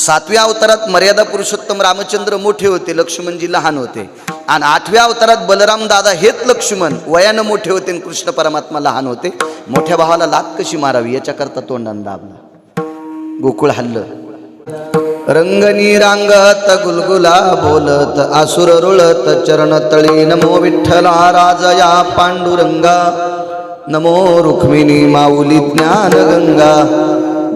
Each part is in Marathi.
7व्या अवतारात मर्यादा पुरुषोत्तम रामचंद्र मोठे होते, लक्ष्मणजी लहान होते. आणि 8व्या अवतारात बलराम दादा हेच लक्ष्मण वयानं मोठे होते आणि कृष्ण परमात्मा लहान होते. मोठ्या भावाला लात कशी मारावी याच्याकरता तोंडानं दाबला, गोकुळ हल्लं. रंगनी रांगत गुलगुला बोलत आसुर रुळत चरण तळी. नमो विठ्ठला राजया पांडुरंगा, नमो रुक्मिणी माऊली ज्ञान गंगा.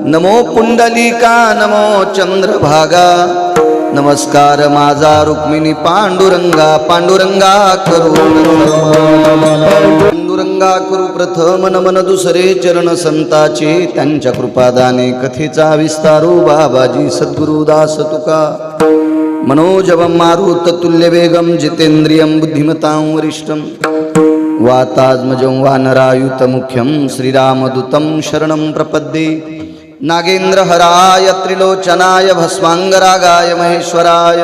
नमो पुंडलिका नमो चंद्रभागा, नमस्कार माझा रुक्मिणी पांडुरंगा. पांडुरंगा करू पांडुरंगा करू प्रथम नमन दुसरे चरण संताचे. त्यांच्या कृपादाने कथेचा विस्तारू बाबाजी सद्गुरुदास तुका. मनोजवं मारुत तुल्य वेगम जितेंद्रियं बुद्धिमतां वरिष्ठं. वातात्मजं वानरायुत मुख्यं श्रीरामदूतं शरणं प्रपद्ये. नागेंद्रहराय त्रिलोचनाय भस्मांगरागाय महेश्वराय.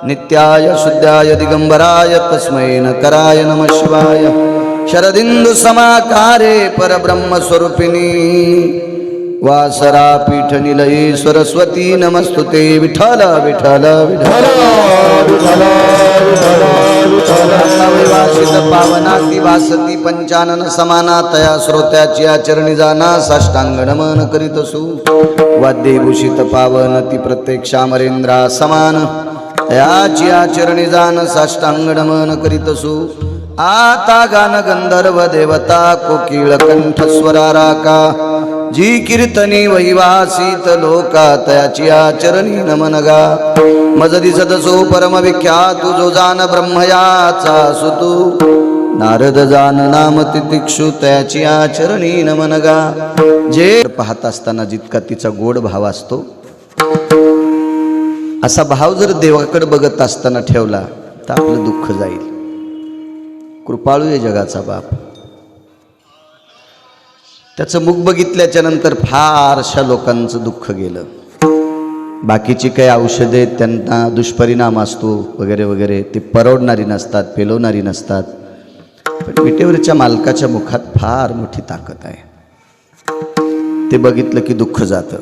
नित्याय शुद्धाय दिगंबराय तस्मै नकराय नमः शिवाय. शरदिंदु समाकारे परब्रह्मस्वरूपिणी. वासरा पीठ निलये सरस्वती नमस्तुते. विठ्ठल विठ्ठल विठ्ठल विवासित पावनाती वासती पंचानन समाना. तया श्रोत्याची आचरणी जाना साष्टांग नमन करीतसु. वाद्यभूषित पावन ती प्रत्येक अमरेंद्रा समान. तयाची आचरणी जान साष्टांग नमन करीतसु. आता गान गंधर्व देवता कोकिळ कंठस्वराराका. जी कीर्तनी वैवासित लोका तयाची आचरणी नमन गा. मज दिसत सो परम विख्यातु जो जान ब्रह्मयाचा सुतू. नारद जान नाम तितिक्षु तयाची आचरणी नमन गा. जे पाहत असताना जितका तिचा गोड भाव असतो असा भाव जर देवाकडे बघत असताना ठेवला तर आपलं दुःख जाईल. कृपाळू आहे जगाचा बाप. त्याचं मुख बघितल्याच्या नंतर फारशा लोकांचं दुःख गेलं. बाकीची काही औषधे त्यांना दुष्परिणाम असतो वगैरे वगैरे, ते परवडणारी नसतात, पेलवणारी नसतात. पण विटेवरच्या मालकाच्या मुखात फार मोठी ताकद आहे. ते बघितलं की दुःख जातं.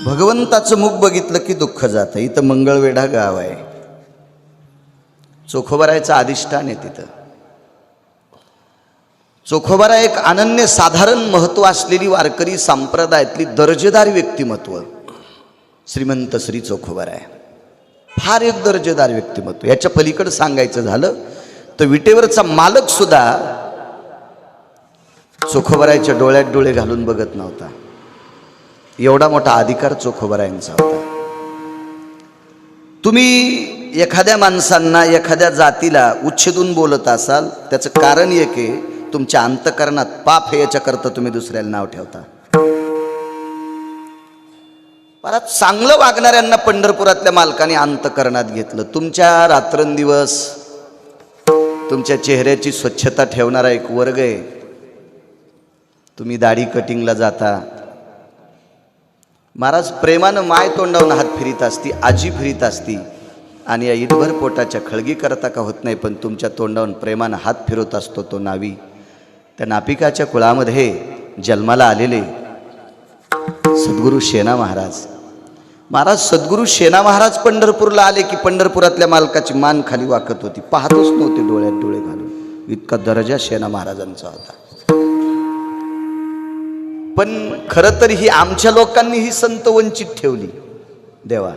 भगवंताचं मुख बघितलं की दुःख जातं. इथं मंगळवेढा गाव आहे, चोखोबारायचं अधिष्ठान आहे. तिथं चोखोबारा एक अनन्य साधारण महत्व असलेली वारकरी संप्रदायातली दर्जेदार व्यक्तिमत्व श्रीमंत श्री चोखोबारा आहे. फार एक दर्जेदार व्यक्तिमत्व. याच्या पलीकडे सांगायचं झालं तर विटेवरचा मालक सुद्धा चोखोबारायच्या डोळ्यात डोळे घालून बघत नव्हता. एवढा मोठा अधिकार चोखोबारायांचा होता. तुम्ही एखाद्या माणसांना एखाद्या जातीला उच्छेदून बोलत असाल त्याचं कारण एक आहे, तुमच्या अंतःकरणात पाप आहे. याच्याकरता तुम्ही दुसऱ्याला नाव ठेवता. परत चांगलं वागणाऱ्यांना पंढरपुरातल्या मालकाने अंतःकरणात घेतलं. तुमच्या रात्रंदिवस तुमच्या चेहऱ्याची स्वच्छता ठेवणारा एक वर्ग आहे. तुम्ही दाढी कटिंगला जाता. महाराज प्रेमानं माय तोंडावून हात फिरीत असती, आजी फिरीत असती आणि या इटभर पोटाच्या खळगी करता का होत नाही, पण तुमच्या तोंडावून प्रेमानं हात फिरवत असतो तो नावी. त्या नापिकाच्या कुळामध्ये जन्माला आलेले सद्गुरू शेना महाराज. सद्गुरू शेना महाराज पंढरपूरला आले की पंढरपुरातल्या मालकाची मान खाली वाकत होती. पाहतच नव्हते डोळ्यात डोळे घालून. इतका दर्जा शेना महाराजांचा होता. पण खरं तर ही आमच्या लोकांनी ही संत वंचित ठेवली. देवा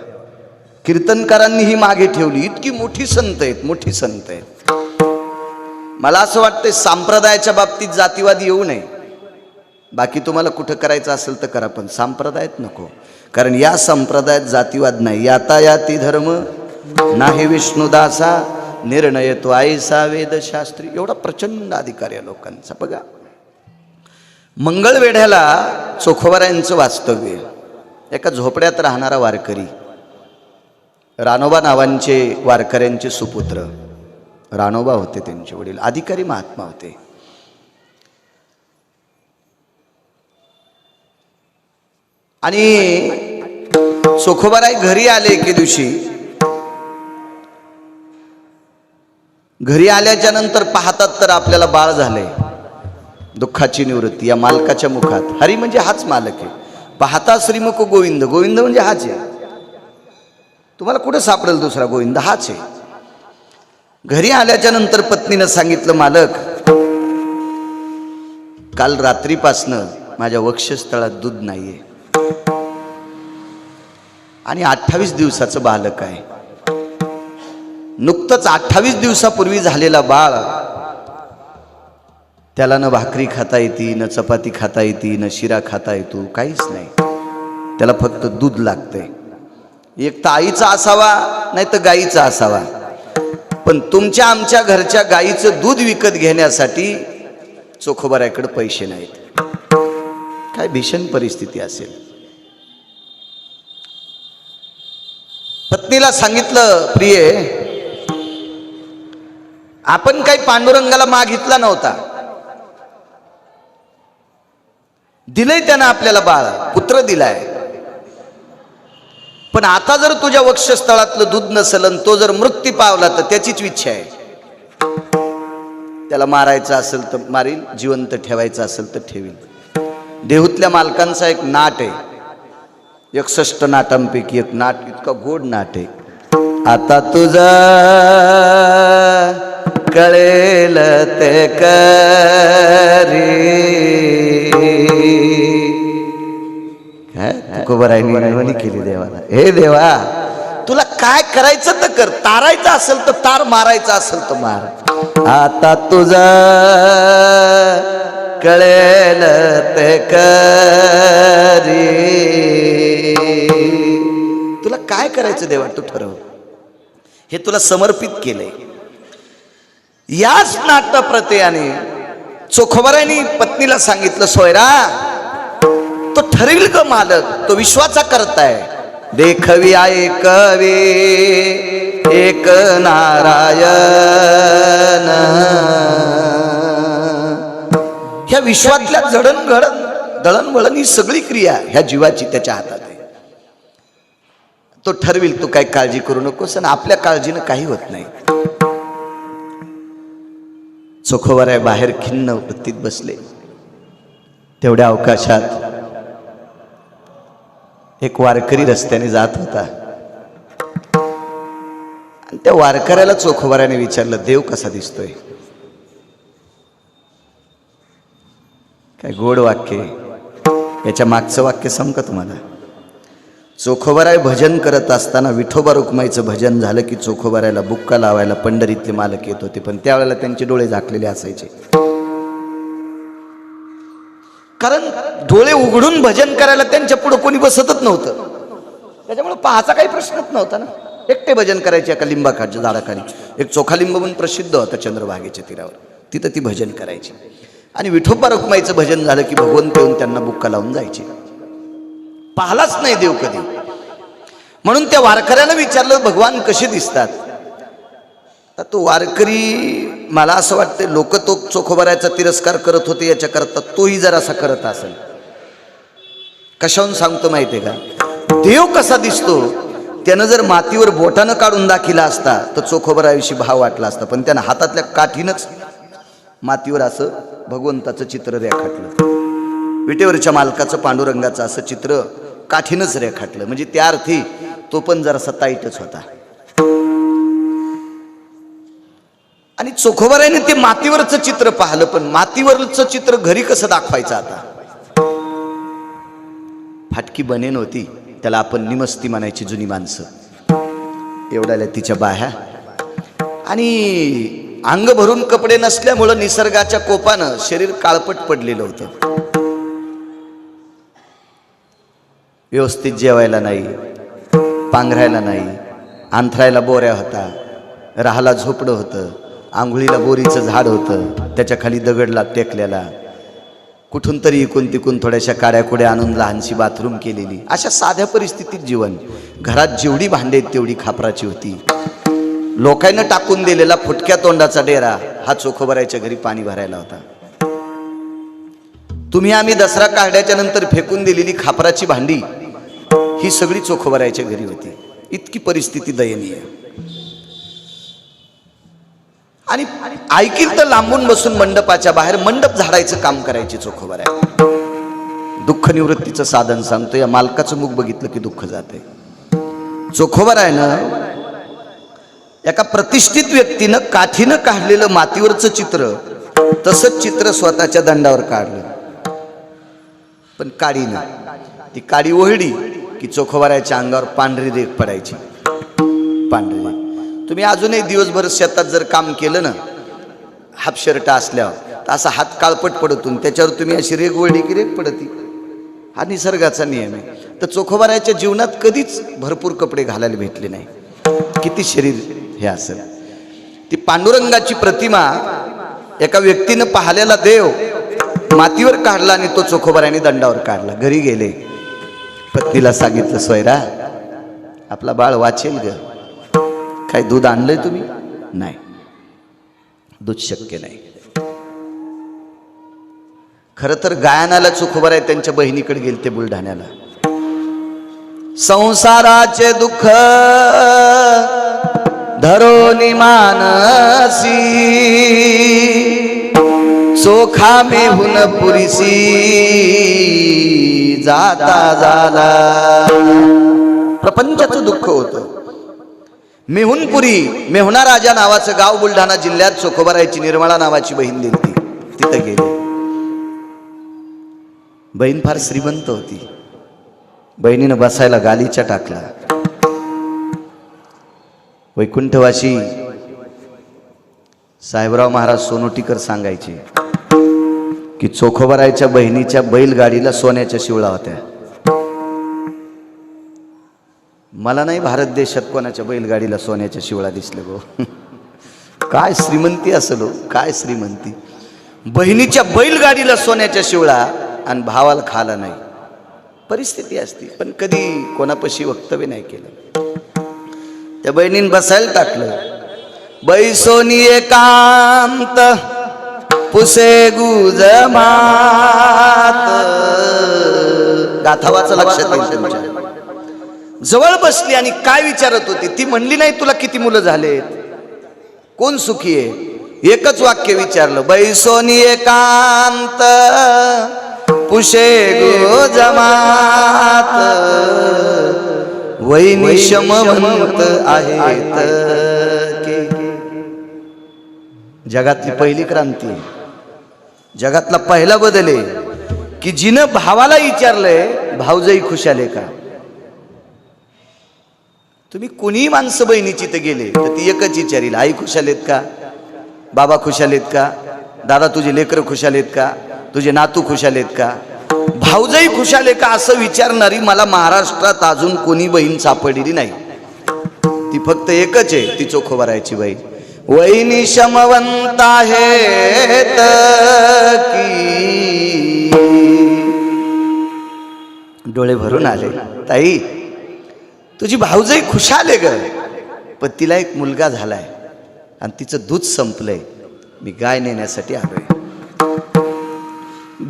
कीर्तनकारांनी ही मागे ठेवली. इतकी मोठी संत आहेत, मोठी संत आहेत. मला असं वाटतंय संप्रदायाच्या बाबतीत जातीवाद येऊ नये. बाकी तुम्हाला कुठं करायचं असेल तर करा, पण संप्रदायात नको. कारण या संप्रदायात जातीवाद नाही. यातायाती धर्म नाही विष्णुदासा, निर्णय तो आईसा वेदशास्त्री. एवढा प्रचंड अधिकार या लोकांचा. बघा मंगळवेढ्याला चोखोबारायांचं वास्तव्य. एका झोपड्यात राहणारा वारकरी, रानोबा नावांचे वारकऱ्यांचे सुपुत्र. रानोबा होते त्यांचे वडील, अधिकारी महात्मा होते. आणि चोखोबाराय घरी आले एके दिवशी. घरी आल्याच्या नंतर पाहतात तर आपल्याला बाळ झाले. दुःखाची निवृत्ती या मालकाच्या मुखात. हरी म्हणजे हाच मालक आहे. पाहता श्रीमुख गोविंद, गोविंद म्हणजे हाच आहे. तुम्हाला कुठं सापडेल दुसरा गोविंद? हाच आहे. घरी आल्याच्या नंतर पत्नीनं सांगितलं, मालक काल रात्रीपासनं माझ्या वक्षस्थळात दूध नाहीये आणि 28 दिवसाचं बालक आहे. नुकतंच 28 दिवसापूर्वी झालेला बाळ, त्याला न भाकरी खाता येते, न चपाती खाता येते, न शिरा खाता येतो, काहीच नाही. त्याला फक्त दूध लागतंय. एक तर आईचा असावा, नाही तर गाईचा असावा. पण तुमच्या आमच्या घरच्या गाईचं दूध विकत घेण्यासाठी चोखोबाऱ्याकडे पैसे नाहीत. काय भीषण परिस्थिती असेल. पत्नीला सांगितलं, प्रिये आपण काही पांडुरंगाला मागितला नव्हता, दिलंय त्यानं आपल्याला बाळ, पुत्र दिलाय. पण आता जर तुझ्या वक्षस्थळातलं दूध नसेल आणि तो जर मृत्यू पावला तर त्याचीच इच्छा आहे. त्याला मारायचं असेल तर मारील, जिवंत ठेवायचं असेल तर ठेवील. देहूतल्या मालकांचा एक नाट आहे, 61 नाटांपैकी एक नाट, इतका गोड नाट आहे. आता तुझा कळेल ते करी. काय तुकोबारायांनी केली देवाला, हे देवा तुला काय करायचं तर कर, तारायचं असेल तर तार, मारायचं असेल तर मार. आता तुझा कळेल ते करी. तुला काय करायचं देवा तू ठरव, हे तुला समर्पित केलंय. याच नाट्यप्रत्ययाने चोखोबारायांनी पत्नीला सांगितलं, सोयरा तो ठरविल ग मालक, तो विश्वाचा करताय. देखवी ऐकवे एक नारायण. ह्या विश्वातल्या जडणघडण दळणवळण ही सगळी क्रिया ह्या जीवाची त्याच्या हातात आहे. तो ठरविल, तू काही काळजी करू नकोस, आणि आपल्या काळजीनं काही होत नाही. चोखोबाराय बाहेर खिन्न वृत्तीत बसले. तेवढ्या अवकाशात एक वारकरी रस्त्याने जात होता, आणि त्या वारकऱ्याला चोखोबाराने विचारलं, देव कसा दिसतोय? काय गोड वाक्य. याच्या मागचं वाक्य समका तुम्हाला. चोखोबाराय भजन करत असताना विठोबा रुक्माईचं भजन झालं की चोखोबारायला बुक्का लावायला पंढरीतले मालक येत होते, पण त्यावेळेला त्यांचे डोळे झाकलेले असायचे. कारण डोळे उघडून भजन करायला त्यांच्या पुढे कोणी बसतच नव्हतं, त्याच्यामुळे पाहायचा काही प्रश्नच नव्हता ना. एकटे भजन करायचे एका लिंबाखाच्या झाडाखाली. एक चोखा लिंब म्हणून प्रसिद्ध होता चंद्रभागेच्या तीरावर, तिथं ती भजन करायची. आणि विठोबा रुक्माईचं भजन झालं की भगवंत येऊन त्यांना बुक्का लावून जायचे. पाहलाच नाही देव कधी. म्हणून त्या वारकऱ्याला विचारलं, भगवान कसे दिसतात? तर तो वारकरी, मला असं वाटतं लोक तो चोखोबारायचा तिरस्कार करत होते याच्याकरता तोही जरासा करत असेल. कशाहून सांगतो माहितीये का? देव कसा दिसतो त्यानं जर मातीवर बोटानं काढून दाखिला असता तर चोखोबाराविषयी भाव वाटला असता, पण त्यानं हातातल्या काठीनंच मातीवर असं भगवंताचं चित्र रेखाटलं. विटेवरच्या मालकाचं पांडुरंगाचं असं चित्र काठीनंच रेखाटलं. म्हणजे त्या अर्थी तो पण जरासा ताईटच होता. आणि चोखोबारायने ते मातीवरचं चित्र पाहिलं, पण मातीवरचं चित्र घरी कसं दाखवायचं? आता फाटकी बनेन होती, त्याला आपण निमस्ती म्हणायची जुनी माणसं. एवढ्याला तिच्या बाह्या आणि अंग भरून कपडे नसल्यामुळं निसर्गाच्या कोपानं शरीर काळपट पडलेलं होतं. व्यवस्थित जेवायला नाही, पांघरायला नाही, अंथरायला बोऱ्या होता, राहाला झोपडं होतं, आंघोळीला बोरीचं झाड होतं, त्याच्या खाली दगडला टेकलेला, कुठून तरी इकून तिकून थोड्याशा काड्याकुड्या आणून लहानशी बाथरूम केलेली, अशा साध्या परिस्थितीत जीवन. घरात जेवढी भांडे तेवढी खापराची होती. लोकांना टाकून दिलेला फुटक्या तोंडाचा डेरा हा चोखोबारायच्या घरी पाणी भरायला होता. तुम्ही आम्ही दसरा काढल्याच्या नंतर फेकून दिलेली खापराची भांडी ही सगळी चोखोबारायच्या घरी होती. इतकी परिस्थिती दयनीय. आणि ऐकील तर लांबून बसून मंडपाच्या बाहेर मंडप झाडायचं काम करायचे चोखोबाराय. दुःख निवृत्तीचं साधन सांगतो. या मालकाचं मुख बघितलं की दुःख जाते. चोखोबारायनं एका प्रतिष्ठित व्यक्तीनं काठीनं काढलेलं मातीवरचं चित्र तसंच चित्र स्वतःच्या दंडावर काढलं. पण काडीनं ती काडी ओढली की चोखोबारायच्या अंगावर पांढरी रेख पडायची. पांढरी रेख. तुम्ही अजूनही दिवसभर शेतात जर काम केलं ना, हाफ शर्ट असल्यावर तर असा हात काळपट पडतून त्याच्यावर तुम्ही अशी रेख ओढली की रेख पडती. हा निसर्गाचा नियम आहे. तर चोखोबारायच्या जीवनात कधीच भरपूर कपडे घालायला भेटले नाही. किती शरीर हे असेल. ती पांडुरंगाची प्रतिमा एका व्यक्तीनं पाहिलेला देव मातीवर काढला आणि तो चोखोबारायने दंडावर काढला. घरी गेले, पत्नीला सांगितलं, सोयरा आपला बाळ वाचेल ग. काय दूध आणलंय तुम्ही? नाही, दूध शक्य नाही. खर तर गायनाला चोखोबाराय त्यांच्या बहिणीकडे गेले ते बुलढाण्याला. संसाराचे दुःख धरोनी मानसी चोखा मेहून पुरीसी जाता झाला. प्रपंचाचं दुःख होतं. मेहुणपुरी, मेहुणा राजा नावाचं गाव बुलढाणा जिल्ह्यात. चोखोबारायची निर्मळा नावाची बहीण दिलती. तिथं गेले. बहीण फार श्रीमंत होती. बहिणीनं बसायला गालीचा टाकला. वैकुंठवासी साहेबराव महाराज सोनोटीकर सांगायचे की चोखोबारायच्या बहिणीच्या बैलगाडीला सोन्याच्या शिवळा होत्या. मला नाही भारत देशात कोणाच्या बैलगाडीला सोन्याच्या शिवळा दिसल्या गो. काय श्रीमंती असेल, काय श्रीमंती. बहिणीच्या बैलगाडीला सोन्याच्या शिवळा आणि भावाला खाला नाही. परिस्थिती असती, पण कधी कोणापाशी वक्तव्य नाही केलं. त्या बहिणीने बसायला टाकलं. बैसोनी एकांत पुसे गुजमात. गाथावाचं लक्षात येईल तुमच्या. जवळ बसली आणि काय विचारत होती. ती म्हणली नाही तुला किती मुलं झालेत, कोण सुखी आहे. एकच वाक्य विचारलं, बैसोनी एकांत पुशे गुजमात वैनी शमवंत आहेत. जगातली पहिली क्रांती आहे. जगातला पहिला बदल आहे की जिनं भावाला विचारलंय भाऊजाई खुशाल आहे का. तुम्ही कोणी माणसं बहिणीची तर गेले तर ती एकच विचारील, आई खुशाल आहेत का, बाबा खुशाल आहेत का, दादा तुझे लेकरं खुशाल आहेत का, तुझे नातू खुशाल आहेत का, भाऊजाई खुशाल आहे का, असं विचारणारी मला महाराष्ट्रात अजून कोणी बहीण सापडलेली नाही. ती फक्त एकच आहे, ती चोखोबारायची बहीण. वैनी शमवंत आहेत की. डोळे भरून आले. ताई तुझी भाऊजाई खुशाल आहे ग, पण तिला एक मुलगा झालाय आणि तिचं दूध संपलंय. मी गाय नेण्यासाठी आलोय.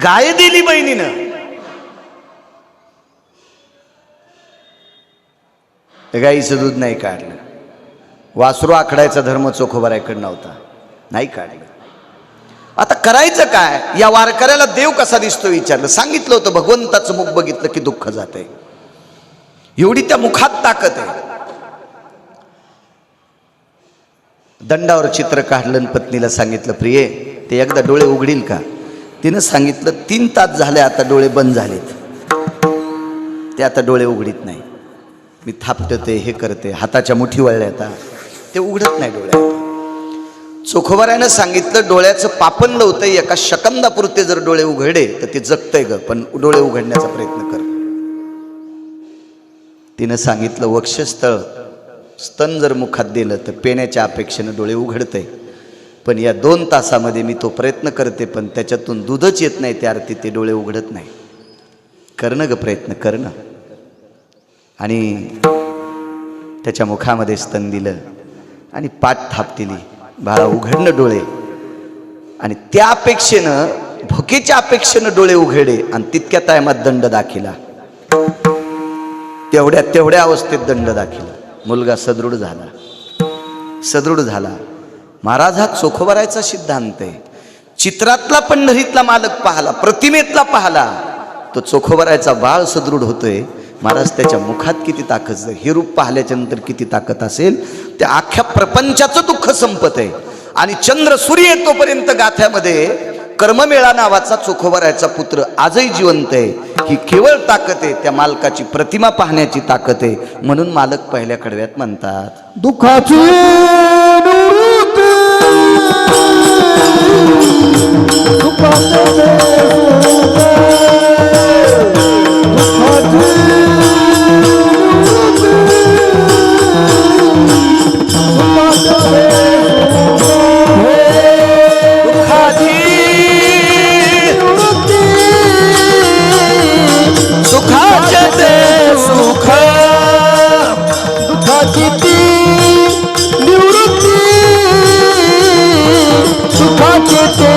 गाय दिली बहिणीनं. गाईचं दूध नाही काढलं. वासरू आखडायचा धर्म चोखोबारायकडे नव्हता, नाही काढलं. आता करायचं काय. या वारकऱ्याला देव कसा दिसतो विचारलं. सांगितलं होतं भगवंताचं मुख बघितलं की दुःख जाते. एवढी त्या मुखात ताकद आहे. दंडावर चित्र काढलं. पत्नीला सांगितलं, प्रिये ते एकदा डोळे उघडील का. तिनं सांगितलं 3 तास झाले आता डोळे बंद झालेत. ते आता डोळे उघडीत नाही. मी थापटते, हे करते, हाताच्या मुठी वळल्या आता ते उघडत नाही डोळे. चोखोबारायनं सांगितलं डोळ्याचं पापण होतं. एका सेकंदापुरते जर डोळे उघडे तर ते जगतंय ग, पण डोळे उघडण्याचा प्रयत्न कर. तिनं सांगितलं वक्षस्थळ स्तन जर मुखात दिलं तर पेण्याच्या अपेक्षेनं डोळे उघडते, पण या 2 तासामध्ये मी तो प्रयत्न करते पण त्याच्यातून दूधच येत नाही. त्या अर्थी ते डोळे उघडत नाही. करणं ग प्रयत्न करणं. आणि त्याच्या मुखामध्ये स्तन दिलं आणि पाठ थाप दिली. बाळा उघडणं डोळे. आणि त्या अपेक्षेनं, भुकेच्या अपेक्षेनं डोळे उघडे आणि तितक्या टायमात दंड दाखिला. तेवढ्या अवस्थेत दंड दाखिला. मुलगा सदृढ झाला. सदृढ झाला. महाराज हा चोखोबारायचा सिद्धांत आहे. चित्रातला पंढरीतला मालक पाहला, प्रतिमेतला पाहला, तो चोखोबारायचा बाळ सदृढ होतोय. महाराज त्याच्या मुखात किती ताकद, हे रूप पाहिल्याच्या नंतर किती ताकद असेल, त्या अख्ख्या प्रपंचाचं दुःख संपत आहे. आणि चंद्र सूर्य तोपर्यंत गाथ्यामध्ये कर्ममेळा नावाचा चोखोबारायचा पुत्र आजही जिवंत आहे. ही केवळ ताकद आहे, त्या मालकाची प्रतिमा पाहण्याची ताकद आहे. म्हणून मालक पहिल्या कडव्यात म्हणतात, दुःखाची निवृत्ती, दुःखाचे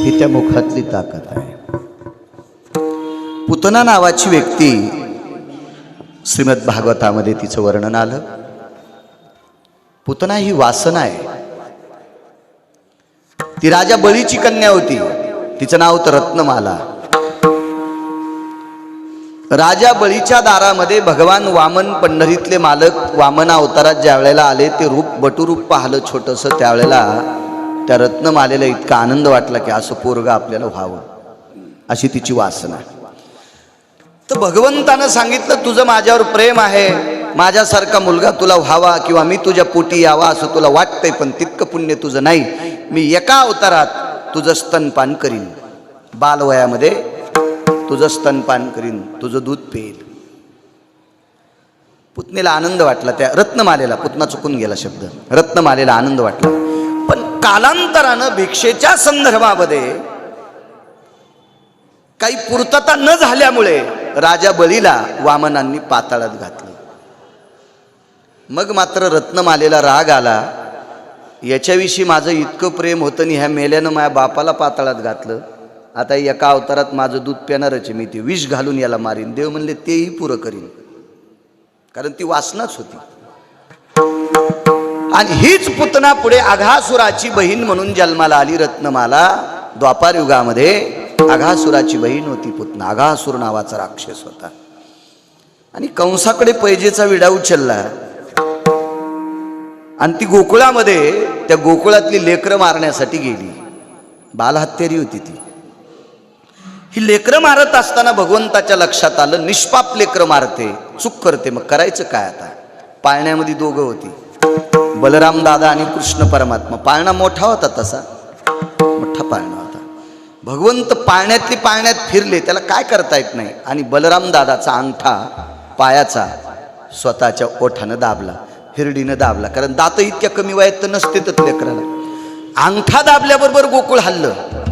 ही त्या मुखातली ताकद आहे. पुतना नावाची व्यक्ती श्रीमद भागवतामध्ये तिचं वर्णन आलं. पुतना ही वासना आहे. ती राजा बळीची कन्या होती. तिचं नाव होतं रत्नमाला. राजा बळीच्या दारामध्ये भगवान वामन पंढरीतले मालक वामन अवतारात ज्या वेळेला आले, ते रूप बटुरूप पाहिलं छोटंसं. त्यावेळेला त्या रत्नमालेला इतका आनंद वाटला की असं पोरगा आपल्याला व्हावं, अशी तिची वासना. तर भगवंतानं सांगितलं, तुझं माझ्यावर प्रेम आहे, माझ्यासारखा मुलगा तुला व्हावा किंवा मी तुझ्या पोटी यावा असं तुला वाटतंय, पण तितकं पुण्य तुझं नाही. मी एका अवतारात तुझं स्तनपान करीन, बालवयामध्ये तुझं स्तनपान करीन, तुझं दूध पेल. पुतणीला आनंद वाटला, त्या रत्नमालेला, पुतना चुकून गेला शब्द, रत्नमालेला आनंद वाटला. पण कालांतरानं भिक्षेच्या संदर्भामध्ये काही पूर्तता न झाल्यामुळे राजा बळीला वामनांनी पाताळात घातलं. मग मात्र रत्नमालेला राग आला, याच्याविषयी माझं इतकं प्रेम होतं आणि ह्या मेल्यानं माझ्या बापाला पाताळात घातलं, आता एका अवतारात माझं दूध पिणारच, मी ते विष घालून याला मारीन. देव म्हणले तेही पुरं करीन, कारण ती वासनाच होती. आणि हीच पुतना पुढे अघासुराची बहीण म्हणून जन्माला आली. रत्नमाला द्वापार युगामध्ये अघासुराची बहीण होती पुतना. अघासुर नावाचा राक्षस होता आणि कंसाकडे पैजेचा विडा उचलला आणि ती गोकुळामध्ये त्या गोकुळातली लेकरं मारण्यासाठी गेली. बालहत्यारी होती ती. ही लेकरं मारत असताना भगवंताच्या लक्षात आलं, निष्पाप लेकरं मारते, चूक करते, मग करायचं काय आता. पाळण्यामध्ये दोघं होती, बलराम दादा आणि कृष्ण परमात्मा. पाळणा मोठा होता, तसा मोठा पाळणा होता. भगवंत पाळण्यातली पाळण्यात फिरले, त्याला काय करता येत नाही. आणि बलराम दादाचा अंगठा पायाचा स्वतःच्या ओठानं दाबला, हिरडीनं दाबला, कारण दात इतक्या कमी वयात तर नसतेच लेकराला. अंगठा दाबल्याबरोबर गोकुळ हल्लं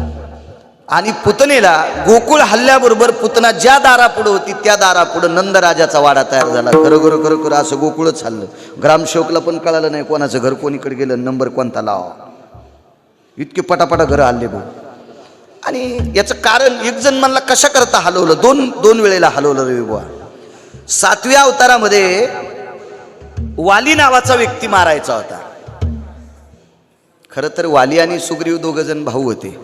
आणि पुतनेला गोकुळ हल्ल्याबरोबर पुतना ज्या दारापुढं होती त्या दारापुढं नंदराजाचा वाडा तयार झाला. खरं खरं खरं असं गोकुळच हल्लं. ग्रामसेवकला पण कळालं नाही कोणाचं घर कोणीकडे गेलं, नंबर कोणता लावा. इतके पटापटा घरं हल्ले भाऊ. आणि याचं कारण, एक जण म्हणला कशा करता हलवलं, दोन वेळेला हलवलं रे बुवा. 7व्या अवतारामध्ये वाली नावाचा व्यक्ती मारायचा होता. खरं तर वाली आणि सुग्रीव दोघ जण भाऊ होते.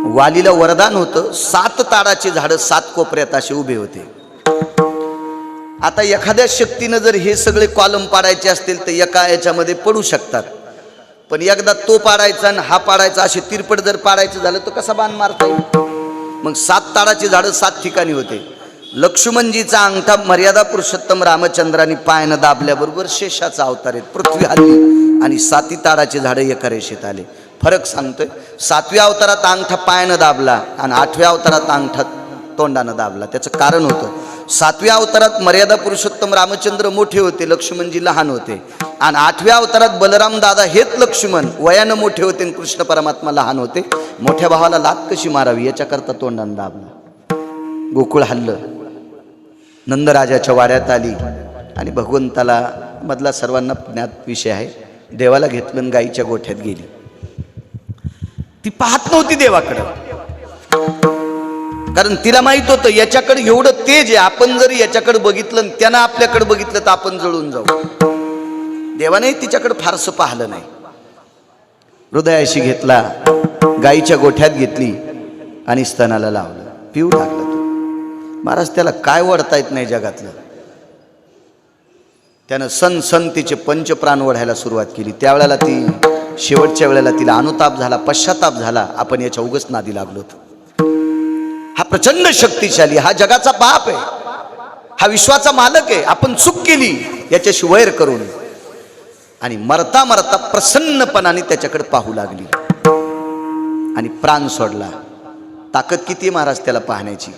वालीला वरदान होतं, 7 ताडाची झाडं 7 कोपऱ्यात असे उभे होते. आता एखाद्या शक्तीनं जर हे सगळे कॉलम पाडायचे असतील तर एका याच्यामध्ये पडू शकतात, पण एकदा तो पाडायचा आणि हा पाडायचा, असे तिरपट जर पाडायचं झालं तर कसा बाण मारता येईल. मग 7 ताडाची झाडं 7 ठिकाणी होते. लक्ष्मणजीचा अंगठा मर्यादा पुरुषोत्तम रामचंद्रांनी पायानं दाबल्याबरोबर शेषाचा अवतार आहे, पृथ्वी हल्ली आणि 7 ताडाची झाडं एका रेषेत आले. फरक सांगतोय, 7व्या अवतारात अंगठा पायानं दाबला आणि 8व्या अवतारात अंगठा तोंडानं दाबला. त्याचं कारण होतं, 7व्या अवतारात मर्यादा पुरुषोत्तम रामचंद्र मोठे होते, लक्ष्मणजी लहान होते. आणि 8व्या अवतारात बलराम दादा हेच लक्ष्मण वयानं मोठे होते आणि कृष्ण परमात्मा लहान होते. मोठ्या भावाला लात कशी मारावी याच्याकरता तोंडानं दाबला. गोकुळ हल्लं, नंदराजाच्या वाड्यात आली आणि भगवंताला मधला सर्वांना ज्ञात विषय आहे, देवाला घेतलं आणि गाईच्या गोठ्यात गेली. ती पाहत नव्हती देवाकडं, कारण तिला माहित होतं याच्याकडे एवढं तेज आहे, आपण जर याच्याकडे बघितलं आणि त्यानं आपल्याकडे बघितलं तर आपण जळून जाऊ. देवाने तिच्याकडे फारसं पाहिलं नाही. हृदयाशी घेतला, गाईच्या गोठ्यात घेतली आणि स्तनाला लावलं, पिऊ टाकलं. तो महाराज त्याला काय वडता येत नाही जगातलं. त्यानं सण तिचे पंचप्राण ओढायला सुरुवात केली. त्यावेळेला ती शेवटच्या वेळेला तिला अनुताप झाला, पश्चाताप झाला, आपण याच्या उगच नादी लागलो. हा प्रचंड शक्तिशाली, हा जगाचा बाप आहे, हा विश्वाचा मालक आहे. आपण चूक केली याच्याशी वैर करून आणि मरता मरता प्रसन्नपणाने त्याच्याकडे पाहू लागली आणि प्राण सोडला. ताकद किती महाराज त्याला पाहण्याची,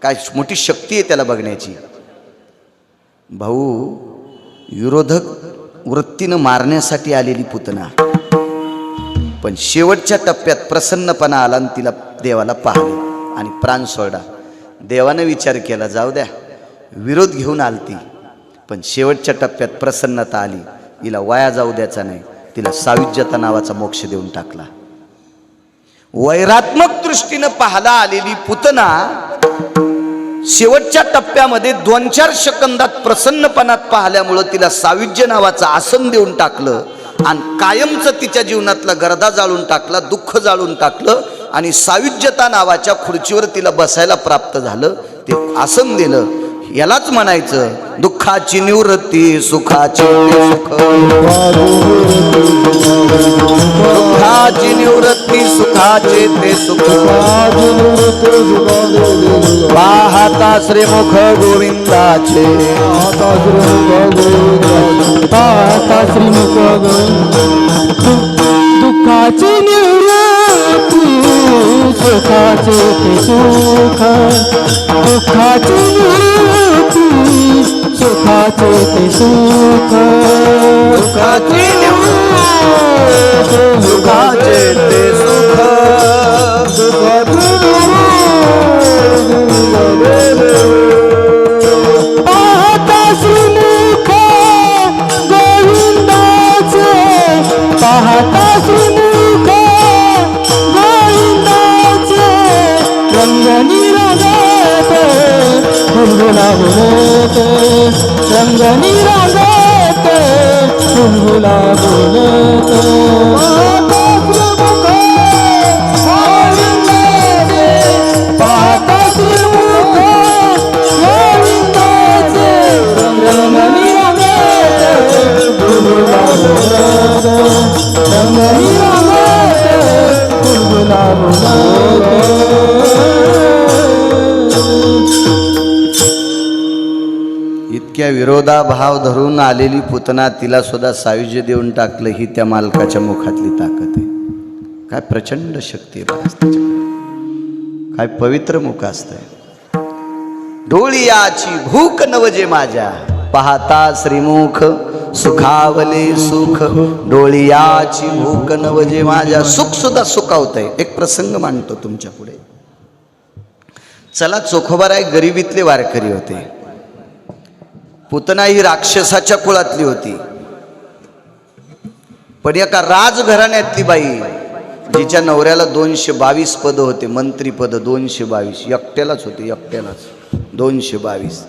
काय मोठी शक्ती आहे त्याला बघण्याची. भाऊ, विरोधक वृत्तीनं मारण्यासाठी आलेली पुतना, पण शेवटच्या टप्प्यात प्रसन्नपणा आला आणि तिला देवाला पाहिलं आणि प्राण सोडला. देवानं विचार केला, जाऊ द्या, विरोध घेऊन आलती, पण शेवटच्या टप्प्यात प्रसन्नता आली, हिला वाया जाऊ द्यायचा नाही. तिला सायुज्यता नावाचा मोक्ष देऊन टाकला. वैरात्मक दृष्टीनं पाहायला आलेली पुतना शेवटच्या टप्प्यामध्ये 2-4 सेकंदात प्रसन्नपणात पाहिल्यामुळं तिला सायुज्य नावाचं आसन देऊन टाकलं आणि कायमचं तिच्या जीवनातला गर्दा जाळून टाकला, दुःख जाळून टाकलं आणि सायुज्यता नावाच्या खुर्चीवर तिला बसायला प्राप्त झालं. ते आसन दिलं. यालाच म्हणायचं दुःखाची निवृत्ती, सुखाची सुख. दुःखाची निवृत्ती, सुखाचे ते सुख. पाहता श्रीमुख गोविंदाचे, पाहता श्रीमुख दुःखाची निवृत्ती, सुखाचे ते सुख. दुःखाची निवृत्ती, सुखाचे ते सुख. दुःखाची निवृत्ती, सुखाचे ते सुख. पाहता श्रीमुख गोविंदाचे, पाहता श्रीमुख गोविंदाचे. रंगनी रंगते फुलगुला बोलते, रंगनी रंगते फुलगुला बोलते. पाहता श्रीमुख गोविंदाचे, रंगनी रंगते फुलगुला बोलते, रंगनी रंगते फुलगुला बोलते. इतक्या विरोधाभाव धरून आलेली पुतना तिला सुद्धा सायुज्य देऊन टाकलं. ही त्या मालकाच्या मुखातली ताकद आहे. काय प्रचंड शक्ती आहे महाराज त्याच्याकडे. काय पवित्र मुख असतंय. डोळियाची भूक नवजे माझ्या, पाहता श्रीमुख सुखावले सुख. डोळियाची भूक नवजे माझ्या. सुख सुद्धा सुखावतंय. एक प्रसंग मांडतो तुमच्या पुढे. चला, चोखोबाराय गरिबीतले वारकरी होते. पुतना ही राक्षसाच्या कुळातली होती, पण एका राजघराण्यातली बाई, जिच्या नवऱ्याला 222 पद होते, मंत्री पद 222, एकट्यालाच होते, एकट्यालाच 222.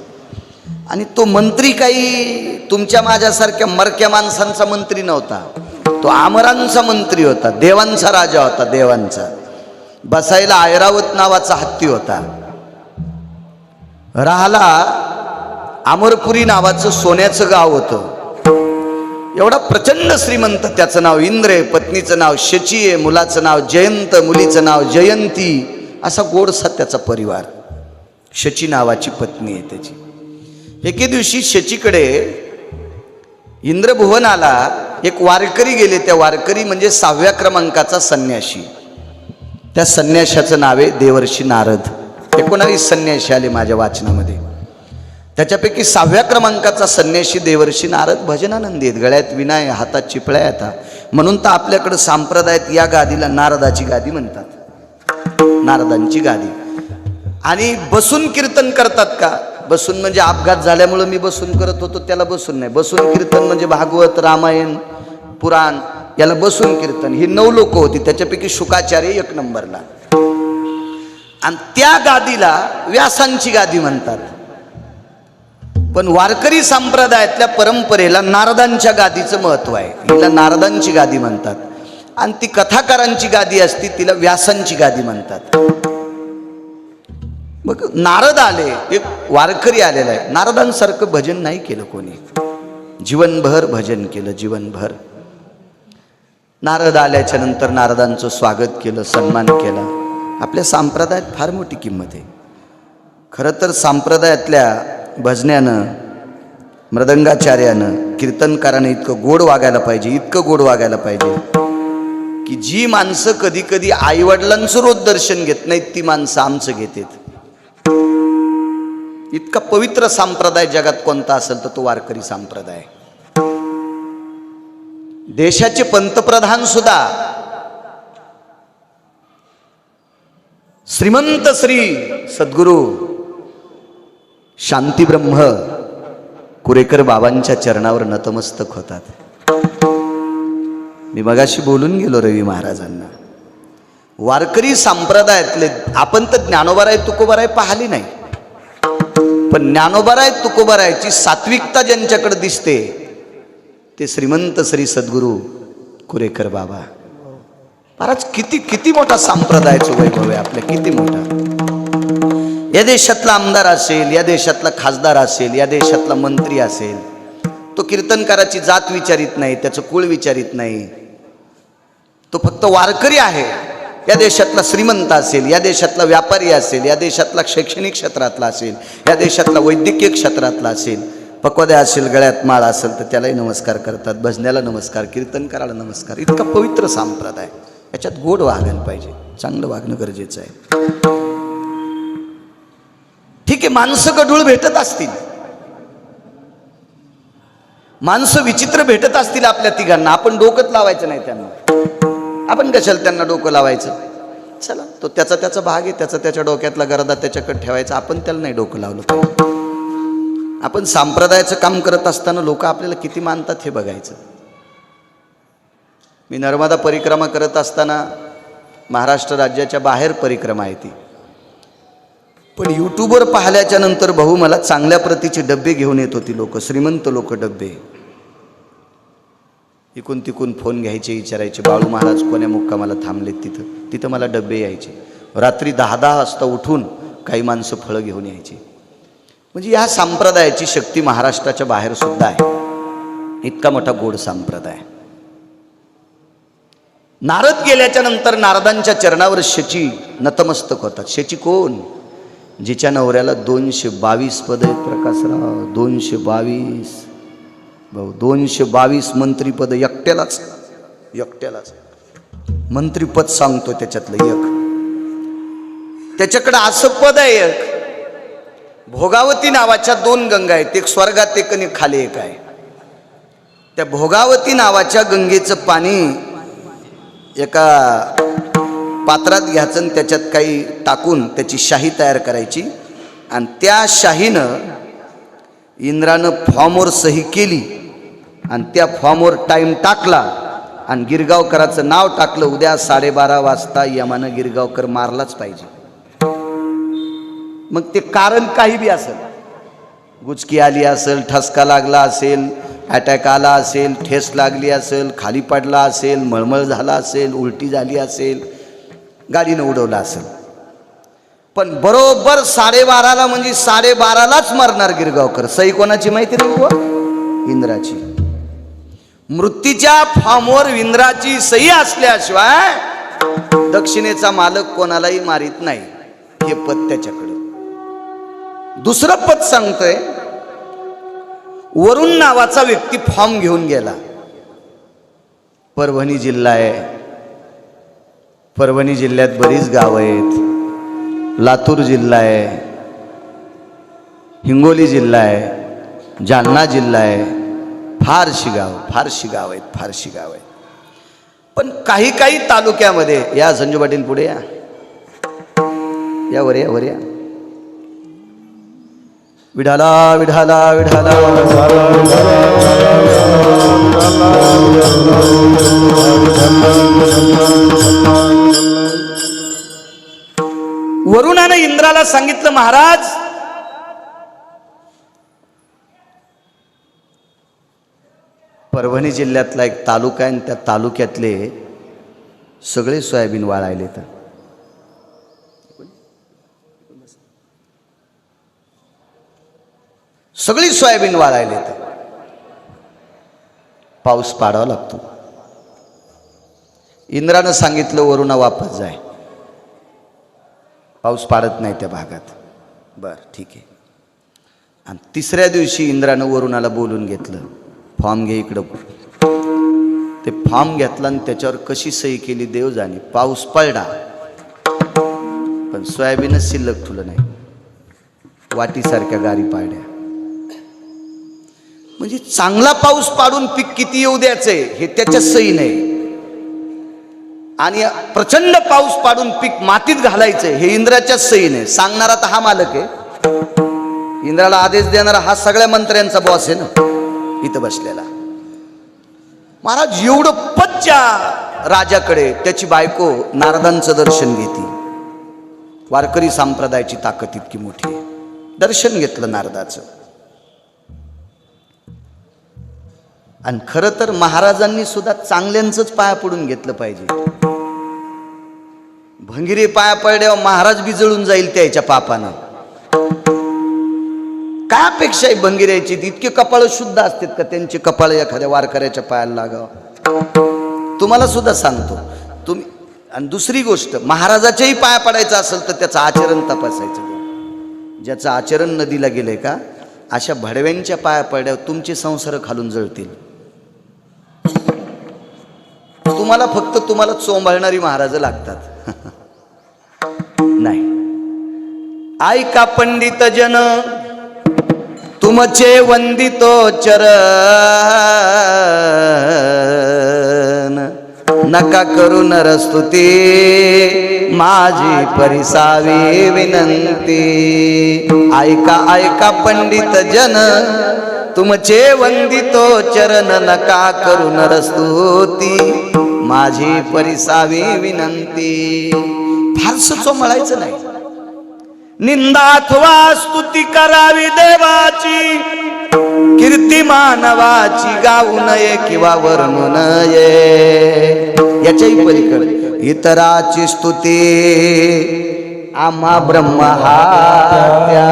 आणि तो मंत्री काही तुमच्या माझ्यासारख्या मरक्या माणसांचा मंत्री नव्हता. तो आमरांचा मंत्री होता, देवांचा राजा होता, देवांचा. बसायला ऐरावत नावाचा हत्ती होता. राहाला अमरपुरी नावाचं सोन्याचं गाव होतं. एवढा प्रचंड श्रीमंत. त्याचं नाव इंद्र आहे, पत्नीचं नाव शची आहे, मुलाचं नाव जयंत, मुलीचं नाव जयंती असा गोडसा त्याचा परिवार. शची नावाची पत्नी आहे त्याची. एके दिवशी शचीकडे इंद्रभुवनाला एक वारकरी गेले. त्या वारकरी म्हणजे 6व्या क्रमांकाचा संन्याशी. त्या संन्याशाचं नाव आहे देवर्षी नारद. 19 संन्याशी आले माझ्या वाचनामध्ये. त्याच्यापैकी 6व्या क्रमांकाचा संन्याशी देवर्षी नारद भजनानंदी आहेत. गळ्यात विना आहे, हातात चिपळ्या येतात. म्हणून तर आपल्याकडे संप्रदायात या गादीला नारदाची गादी म्हणतात. नारदांची गादी. आणि बसून कीर्तन करतात का? बसून म्हणजे अपघात झाल्यामुळं मी बसून करत होतो त्याला बसून नाही. बसून कीर्तन म्हणजे भागवत, रामायण, पुराण याला बसून कीर्तन. ही 9 लोक होती. त्याच्यापैकी शुकाचार्य 1 नंबरला. आणि त्या गादीला व्यासांची गादी म्हणतात. पण वारकरी संप्रदायातल्या परंपरेला नारदांच्या गादीचं महत्व आहे. हिला नारदांची गादी म्हणतात. आणि ती कथाकारांची गादी असती तिला व्यासांची गादी म्हणतात. मग नारद आले, एक वारकरी आलेला आहे. नारदांसारखं भजन नाही केलं कोणी. जीवनभर भजन केलं, जीवनभर. नारद आल्याच्या नंतर नारदांचं स्वागत केलं, सन्मान केला. आपल्या संप्रदायात फार मोठी किंमत आहे. खरं तर संप्रदायातल्या भजन्यानं, मृदंगाचार्यानं, कीर्तनकारानं इतकं गोड वागायला पाहिजे, इतकं गोड वागायला पाहिजे की जी माणसं कधी कधी आईवडिलांचं रोज दर्शन घेत नाहीत ती माणसं आमचं घेतात. इतका पवित्र संप्रदाय जगात कोणता असेल तर तो वारकरी संप्रदाय. देशाचे पंतप्रधान सुद्धा श्रीमंत श्री सद्गुरू शांतीब्रह्म कुरेकर बाबांच्या चरणावर नतमस्तक होतात. मी मगाशी बोलून गेलो रवी महाराजांना. वारकरी संप्रदायातले आपण तर ज्ञानोबाराय तुकोबाराय पाहिली नाही, पण ज्ञानोबाराय तुकोबारायची सात्विकता ज्यांच्याकडे दिसते ते श्रीमंत श्री सद्गुरू कुरेकर बाबा. महाराज किती किती मोठा संप्रदायाचं वैभव आहे आपल्या, किती मोठा. या देशातला आमदार असेल, या देशातला खासदार असेल, या देशातला मंत्री असेल, तो कीर्तनकाराची जात विचारित नाही, त्याचं कुळ विचारित नाही. तो फक्त वारकरी आहे. या देशातला श्रीमंत असेल, या देशातला व्यापारी असेल, या देशातला शैक्षणिक क्षेत्रातला असेल, या देशातला वैद्यकीय क्षेत्रातला असेल, पक्वाद्या असेल, गळ्यात माळ असेल तर त्यालाही नमस्कार करतात. भजण्याला नमस्कार, कीर्तनकाराला नमस्कार. इतका पवित्र संप्रदाय. याच्यात गोड वागायला पाहिजे, चांगलं वागणं गरजेचं आहे. ठीक आहे, माणसं गढूळ भेटत असतील, माणसं विचित्र भेटत असतील आपल्या तिघांना, आपण डोकंच लावायचं नाही त्यांना. आपण कशाला त्यांना डोकं लावायचं? चला, तो त्याचा त्याचा भाग आहे, त्याचा त्याच्या डोक्यातला गरदा त्याच्याकडे ठेवायचा. आपण त्याला नाही डोकं लावलं पाहिजे. आपण संप्रदायाचं काम करत असताना लोक आपल्याला किती मानतात हे बघायचं. मी नर्मदा परिक्रमा करत असताना महाराष्ट्र राज्याच्या बाहेर परिक्रमा आहे ती, पण यूट्यूबवर पाहिल्याच्या नंतर भाऊ मला चांगल्या प्रतीचे डब्बे घेऊन येत होती लोक, श्रीमंत लोक डब्बे. इकून तिकून फोन घ्यायचे, विचारायचे बाळू महाराज कोण्या मुक्कामाला थांबलेत तिथं. तिथं मला डब्बे यायचे. रात्री 10-10 वाजता उठून काही माणसं फळं घेऊन यायची. म्हणजे ह्या संप्रदायाची शक्ती महाराष्ट्राच्या बाहेर सुद्धा आहे. इतका मोठा गोड संप्रदाय. नारद गेल्याच्या नंतर नारदांच्या चरणावर शची नतमस्तक होतात. शची कोण? जिच्या नवऱ्याला 222 पद आहेत प्रकाशराव. 222 भाऊ, 222 मंत्रीपद एकट्यालाच. मंत्रीपद सांगतो त्याच्यातलं एक. त्याच्याकडे असं पद आहे एक, भोगावती नावाच्या 2 गंगा आहेत. एक स्वर्गात एक आणि खाली एक आहे. त्या भोगावती नावाच्या गंगेचं पाणी एका पात्रात घ्यायचं आणि त्याच्यात काही टाकून त्याची शाही तयार करायची. आणि त्या शाहीनं इंद्रानं फॉर्मवर सही केली आणि त्या फॉर्मवर टाईम टाकला आणि गिरगावकराचं नाव टाकलं. उद्या 12:30 वाजता यमानं गिरगावकर मारलाच पाहिजे. मग ते कारण काही बी असेल, गुचकी आली असेल, ठसका लागला असेल, अटॅक आला असेल, ठेस लागली असेल, खाली पडला असेल, मळमळ झाला असेल, उलटी झाली असेल, गाडीनं उडवला असेल, पण बरोबर 12:30ला म्हणजे 12:30लाच मरणार गिरगावकर. सही कोणाची माहिती नाही बुवा? इंद्राची. मृत्यूच्या फॉर्मवर इंद्राची सही असल्याशिवाय दक्षिणेचा मालक कोणालाही मारित नाही. हे पद त्याच्याकडे. दुसरं पद सांगतोय, वरुण नावाचा व्यक्ती फॉर्म घेऊन गेला. परभणी जिल्हा आहे, परभणी जिल्ह्यात बरीच गावं आहेत, लातूर जिल्हा आहे, हिंगोली जिल्हा आहे, जालना जिल्हा आहे, फारशी गाव आहेत. पण काही काही तालुक्यामध्ये, या संजू पाटील पुढे या वर या. विठाला विठाला विठाला वरुणाने इंद्राला सांगितलं, महाराज परभणी जिल्ह्यातला एक तालुका आहे आणि त्या तालुक्यातले सगळे सोयाबीन वाळायले. तर सगळी सोयाबीन वाळायले, तर पाऊस पाडावा लागतो. इंद्रानं सांगितलं, वरुणा वापस जाय, पाऊस पाडत नाही त्या भागात. बर ठीक आहे. आणि तिसऱ्या दिवशी इंद्रानं वरुणाला बोलून घेतलं, फॉर्म घे इकडं. ते फॉर्म घेतला आणि त्याच्यावर कशी सही केली देव जाणे. पाऊस पडला पण सोयाबीनच शिल्लक ठुलं नाही, वाटीसारख्या गारी पाड्या. म्हणजे चांगला पाऊस पाडून पीक किती येऊ द्यायचंय हे त्याच्या सही नाही, आणि प्रचंड पाऊस पाडून पीक मातीत घालायचंय हे इंद्राच्या सही नाही. सांगणारा तर हा मालक आहे, इंद्राला आदेश देणारा हा सगळ्या मंत्र्यांचा बॉस आहे ना इथं बसलेला. महाराज एवढं पच्च्या राजाकडे त्याची बायको नारदांचं दर्शन घेते. वारकरी संप्रदायाची ताकद इतकी मोठी आहे. दर्शन घेतलं नारदाचं. आणि खरं तर महाराजांनी सुद्धा चांगल्यांचंच पाया पडून घेतलं पाहिजे. भंगिरी पाया पडल्यावर महाराज बी जळून जाईल त्याच्या पापानं. काय अपेक्षा आहे भंगिऱ्याची? इतके कपाळ शुद्ध असतात का त्यांचे कपाळ एखाद्या वारकऱ्याच्या पायाला लागावं? तुम्हाला सुद्धा सांगतो तुम्ही. आणि दुसरी गोष्ट, महाराजाच्याही पाया पडायचं असेल तर त्याचं आचरण तपासायचं. ज्याचं आचरण नदीला गेलंय का, अशा भडव्यांच्या पाया पडल्यावर तुमचे संसार खालून जळतील. तुम्हाला चोंबाळणारी महाराज लागतात. नाही. ऐका पंडित जन तुमचे वंदितो चरण, नका करू नरस्तुती माझी परिसावी विनंती. ऐका पंडित जन तुमचे वंदितो चरण, नका करू नरस्तुती माझी परिसावी विनंती. फारसं चोमळायचं नाही. निंदा अथवा स्तुती करावी देवाची, कीर्ती मानवाची गाऊ नये किंवा वर्णू नये. याच्याही पलीकडे इतराची स्तुती आम्हा ब्रह्महात्या.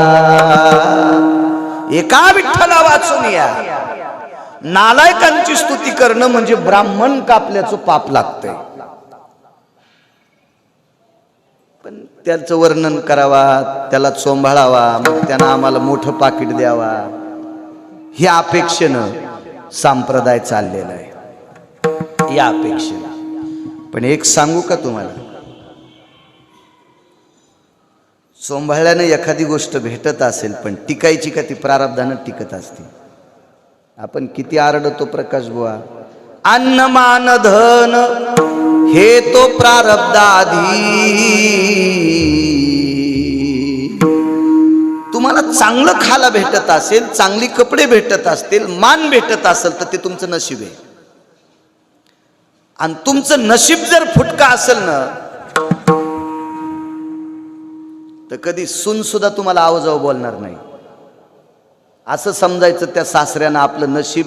एका विठ्ठला वाचून या. नालायकांची स्तुती करणं म्हणजे ब्राह्मण कापल्याचं पाप लागतंय. पण त्याचं वर्णन करावा, त्याला चोंभाळावा, मग त्यानं आम्हाला मोठं पाकिट द्यावा, ह्या अपेक्षेनं संप्रदाय चाललेला आहे. या अपेक्षेनं. पण एक सांगू का तुम्हाला, चोंभाळल्यानं एखादी गोष्ट भेटत असेल पण टिकायची का ती प्रारब्धानं टिकत असते. आपण किती आरडतो प्रकाश बुवा, अन्न मान धन हे तो प्रारब्धाधी. तुम्हाला चांगलं खायला भेटत असेल, चांगली कपडे भेटत असतील, मान भेटत असेल तर ते तुमचं नशीब आहे. आणि तुमचं नशीब जर फुटका असेल ना तर कधी सून सुद्धा तुम्हाला आवाजाव बोलणार नाही. असं समजायचं त्या सासऱ्यानं आपलं नशीब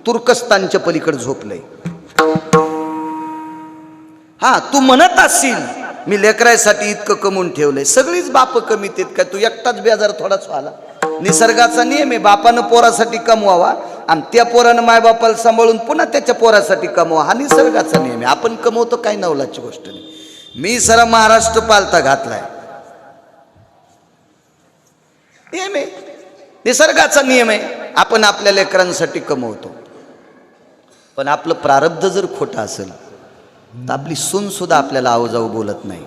तुर्कस्तानच्या पलीकडे झोपलंय. हा, तू म्हणत असशील मी लेकरासाठी इतकं कमवून ठेवलंय. सगळीच बाप कमीत आहेत का? तू एकटाच बेजार थोडाच व्हायला. निसर्गाचा नियम आहे, बापानं पोरासाठी कमवावा आणि त्या पोरानं मायबापाला सांभाळून पुन्हा त्याच्या पोरासाठी कमवा. हा निसर्गाचा नियम आहे. आपण कमवतो काही नवलाची गोष्ट नाही. मी सारा महाराष्ट्र पालथा घातलाय. नियम आहे, निसर्गाचा नियम आहे. आपण आपल्या लेकरांसाठी कमवतो, पण आपलं प्रारब्ध जर खोटं असेल तर आपली सून सुद्धा आपल्याला आवजाऊ बोलत नाही.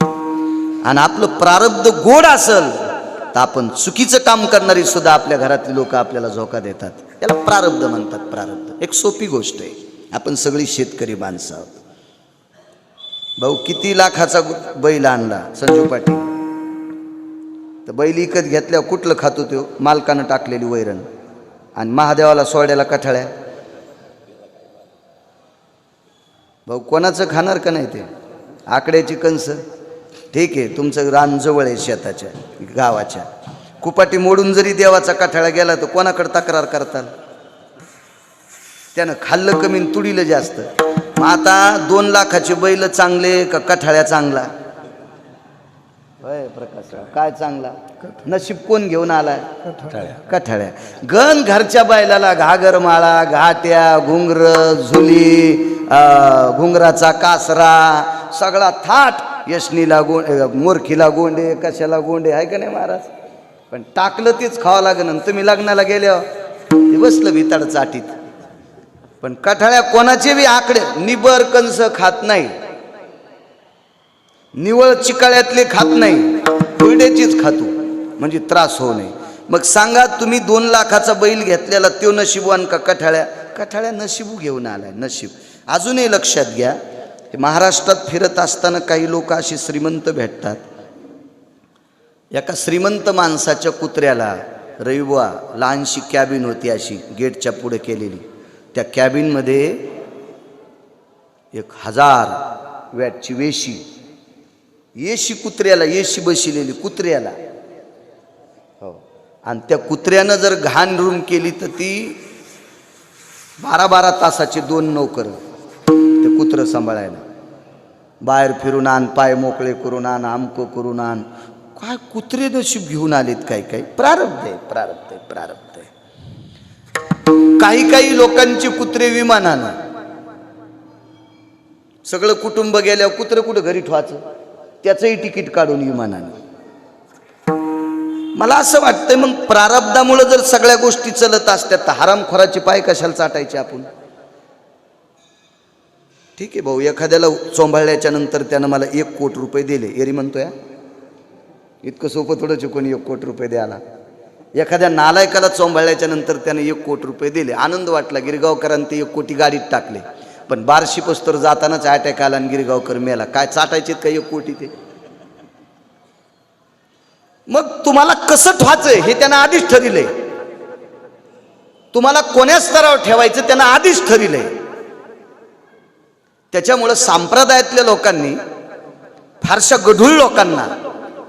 आणि आपलं प्रारब्ध गोड असेल तर आपण चुकीचं काम करणारी सुद्धा आपल्या घरातली लोक आपल्याला झोका देतात. याला प्रारब्ध म्हणतात. प्रारब्ध एक सोपी गोष्ट आहे. आपण सगळी शेतकरी माणसं आहोत. भाऊ किती लाखाचा बैल आणला संजू पाटील, तर बैल विकत घेतल्यावर कुठलं खातो तो? मालकानं टाकलेली वैरण. आणि महादेवाला सोड्याला कठाळ्या. भाऊ कोणाचं खाणार का नाही ते? आकड्याची कंस. ठीक आहे, तुमचं रान जवळ आहे शेताच्या गावाच्या, कुपाटी मोडून जरी देवाचा कठाळा गेला तर कोणाकडे तक्रार करताल? त्यानं खाल्लं कमी आणि तुडीलं जास्त. मग आता 2 लाखाचे बैल चांगले का कठाळ्या चांगला? होय प्रकाशराव, काय चांगला? नशीब कोण घेऊन आलाय? कठाळ्या. गण घरच्या बैलाला घागरमाळा, घाट्या, घुंगर, झुली, घुंगराचा कासरा, सगळा थाट. यशनीला गोंडे, मोरखीला गोंडे, कशाला गोंडे, आहे का नाही महाराज? पण टाकलं तेच खावं लागेल. तुम्ही लग्नाला गेल्यावर ते बसलं भिताड चाटीत. पण कठाळ्या कोणाचे बी आकडे निबर कंस खात नाही, निवळ चिकाळ्यातले खात नाही, हुरड्याचीच खातो, म्हणजे त्रास होऊ नये. मग सांगा तुम्ही 2 लाखाचा बैल घेतलेला तो नशिबवान का कठाळ्या? कठाळ्या नशिबू घेऊन आलाय. नशीब. अजूनही लक्षात घ्या, महाराष्ट्रात फिरत असताना काही लोक असे श्रीमंत भेटतात. एका श्रीमंत माणसाच्या कुत्र्याला रविवा लहानशी कॅबिन होती अशी गेटच्या पुढे केलेली. त्या कॅबिनमध्ये 1000 वॅटची वेशी, येशी कुत्र्याला, येशी बसलेली कुत्र्याला. हो. आणि त्या कुत्र्यानं जर घाण रूम केली तर ती 12-12 तासाचे 2 नोकर ते कुत्रं सांभाळायला. बाहेर फिरून आण, पाय मोकळे करून आण, आमकं करून आण. काय कुत्रे नशीब घेऊन आलेत. काय काय प्रारब्ध आहे, प्रारब्ध आहे, प्रारब्ध आहे. काही लोकांची कुत्रे विमानानं. सगळं कुटुंब गेल्यावर कुत्रं कुठं घरी ठेवायचं? त्याचंही तिकीट काढून विमानानं. मला असं वाटतंय मग प्रारब्धामुळे जर सगळ्या गोष्टी चलत असत्यात तर हरामखोराचे पाय कशाला चाटायचे आपण? ठीक आहे भाऊ, एखाद्याला चोंभाळल्याच्या नंतर त्यानं मला 1 कोटी रुपये दिले, एरी म्हणतोय इतकं सोपं थोडंच कोणी 1 कोटी रुपये द्यायला. एखाद्या नालायकाला चोंभाळल्याच्या नंतर त्याने 1 कोटी रुपये दिले, आनंद वाटला. गिरगावकरांनी ते 1 कोटी गाडीत टाकले. पण बार्शी पस्तर जातानाच अटॅक आला आणि गिरगावकर मेला. काय चाटायचे का 1 कोटी ते? मग तुम्हाला कसं ठेवायचं हे त्यांना आधीच ठरविलंय. तुम्हाला कोण्या स्तरावर ठेवायचं त्यांना आधीच ठरविलंय. त्याच्यामुळं संप्रदायातल्या लोकांनी, फारशा गढूळ लोकांना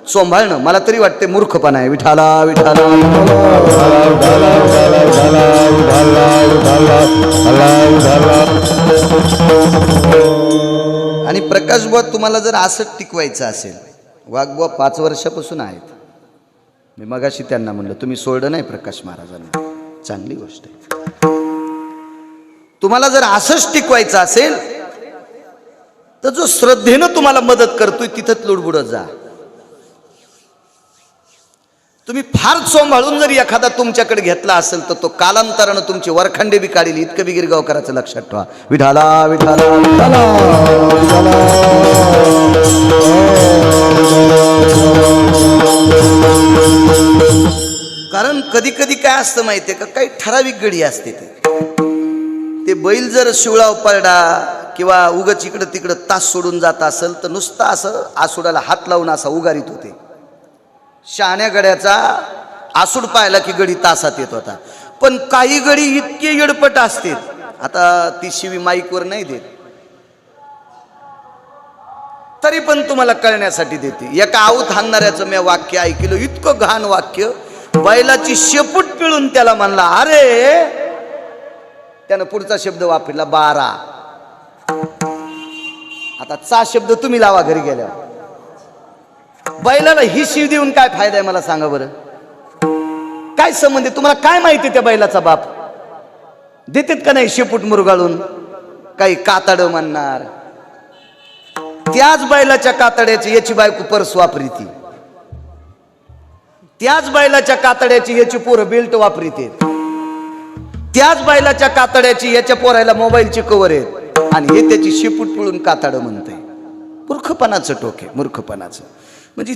चोंभाळणं मला तरी वाटते मूर्खपणा आहे. विठाला विठाला. आणि प्रकाश बुवा, तुम्हाला जर असं टिकवायचं असेल, वाघबुवा 5 वर्षापासून आहेत. मी मगाशी त्यांना म्हणलं तुम्ही सोडलं नाही प्रकाश महाराजांना, चांगली गोष्ट आहे. तुम्हाला जर असंच टिकवायचं असेल तर जो श्रद्धेनं तुम्हाला मदत करतोय तिथंच लुडबुडत जा. तुम्ही फार चोंभाळून जर एखादा तुमच्याकडे घेतला असेल तर तो कालांतरानं तुमचे वरखंडे बी काढील. इतकं बी गिरगावकराचं लक्षात ठेवा. विठाला विठाला विठाला. कारण कधी कधी काय असतं माहितीये का, काही ठराविक गडी असते. ते बैल जर शिवळाव पडला किंवा उगाच इकडं तिकडं तास सोडून जात असेल तर नुसतं असं आसुडाला हात लावून असा उगारीत होते. शहाण्या गड्याचा आसूड पाहिला की गडी तासात येत होता. पण काही गडी इतके येडपट असते, आता ती शिवी माईकवर नाही देत तरी पण तुम्हाला कळण्यासाठी देते. एका आऊत हाणणाऱ्याचं मी वाक्य ऐकलं, इतकं घाण वाक्य. बैलाची शेपूट पिळून त्याला म्हणला अरे, त्यानं पुढचा शब्द वापरला 12. आता चा शब्द तुम्ही लावा घरी गेल्यावर. बैलाला ही शिव देऊन काय फायदा आहे मला सांगा बरं? काय संबंध आहे? तुम्हाला काय माहिती त्या बैलाचा बाप? देतात का नाही शेपूट मुरगाळून? काही कातड म्हणणार, त्याच बैलाच्या कातड्याची याची बायको परस वापरी ती. त्याच बैलाच्या कातड्याची याची पोरं बेल्ट वापरीत, त्याच बैलाच्या कातड्याची याच्या पोरायला मोबाईलची कवर आहेत आणि हे त्याची शेपूट पिळून कातड म्हणते. मूर्खपणाचं टोक आहे, मूर्खपणाचं. म्हणजे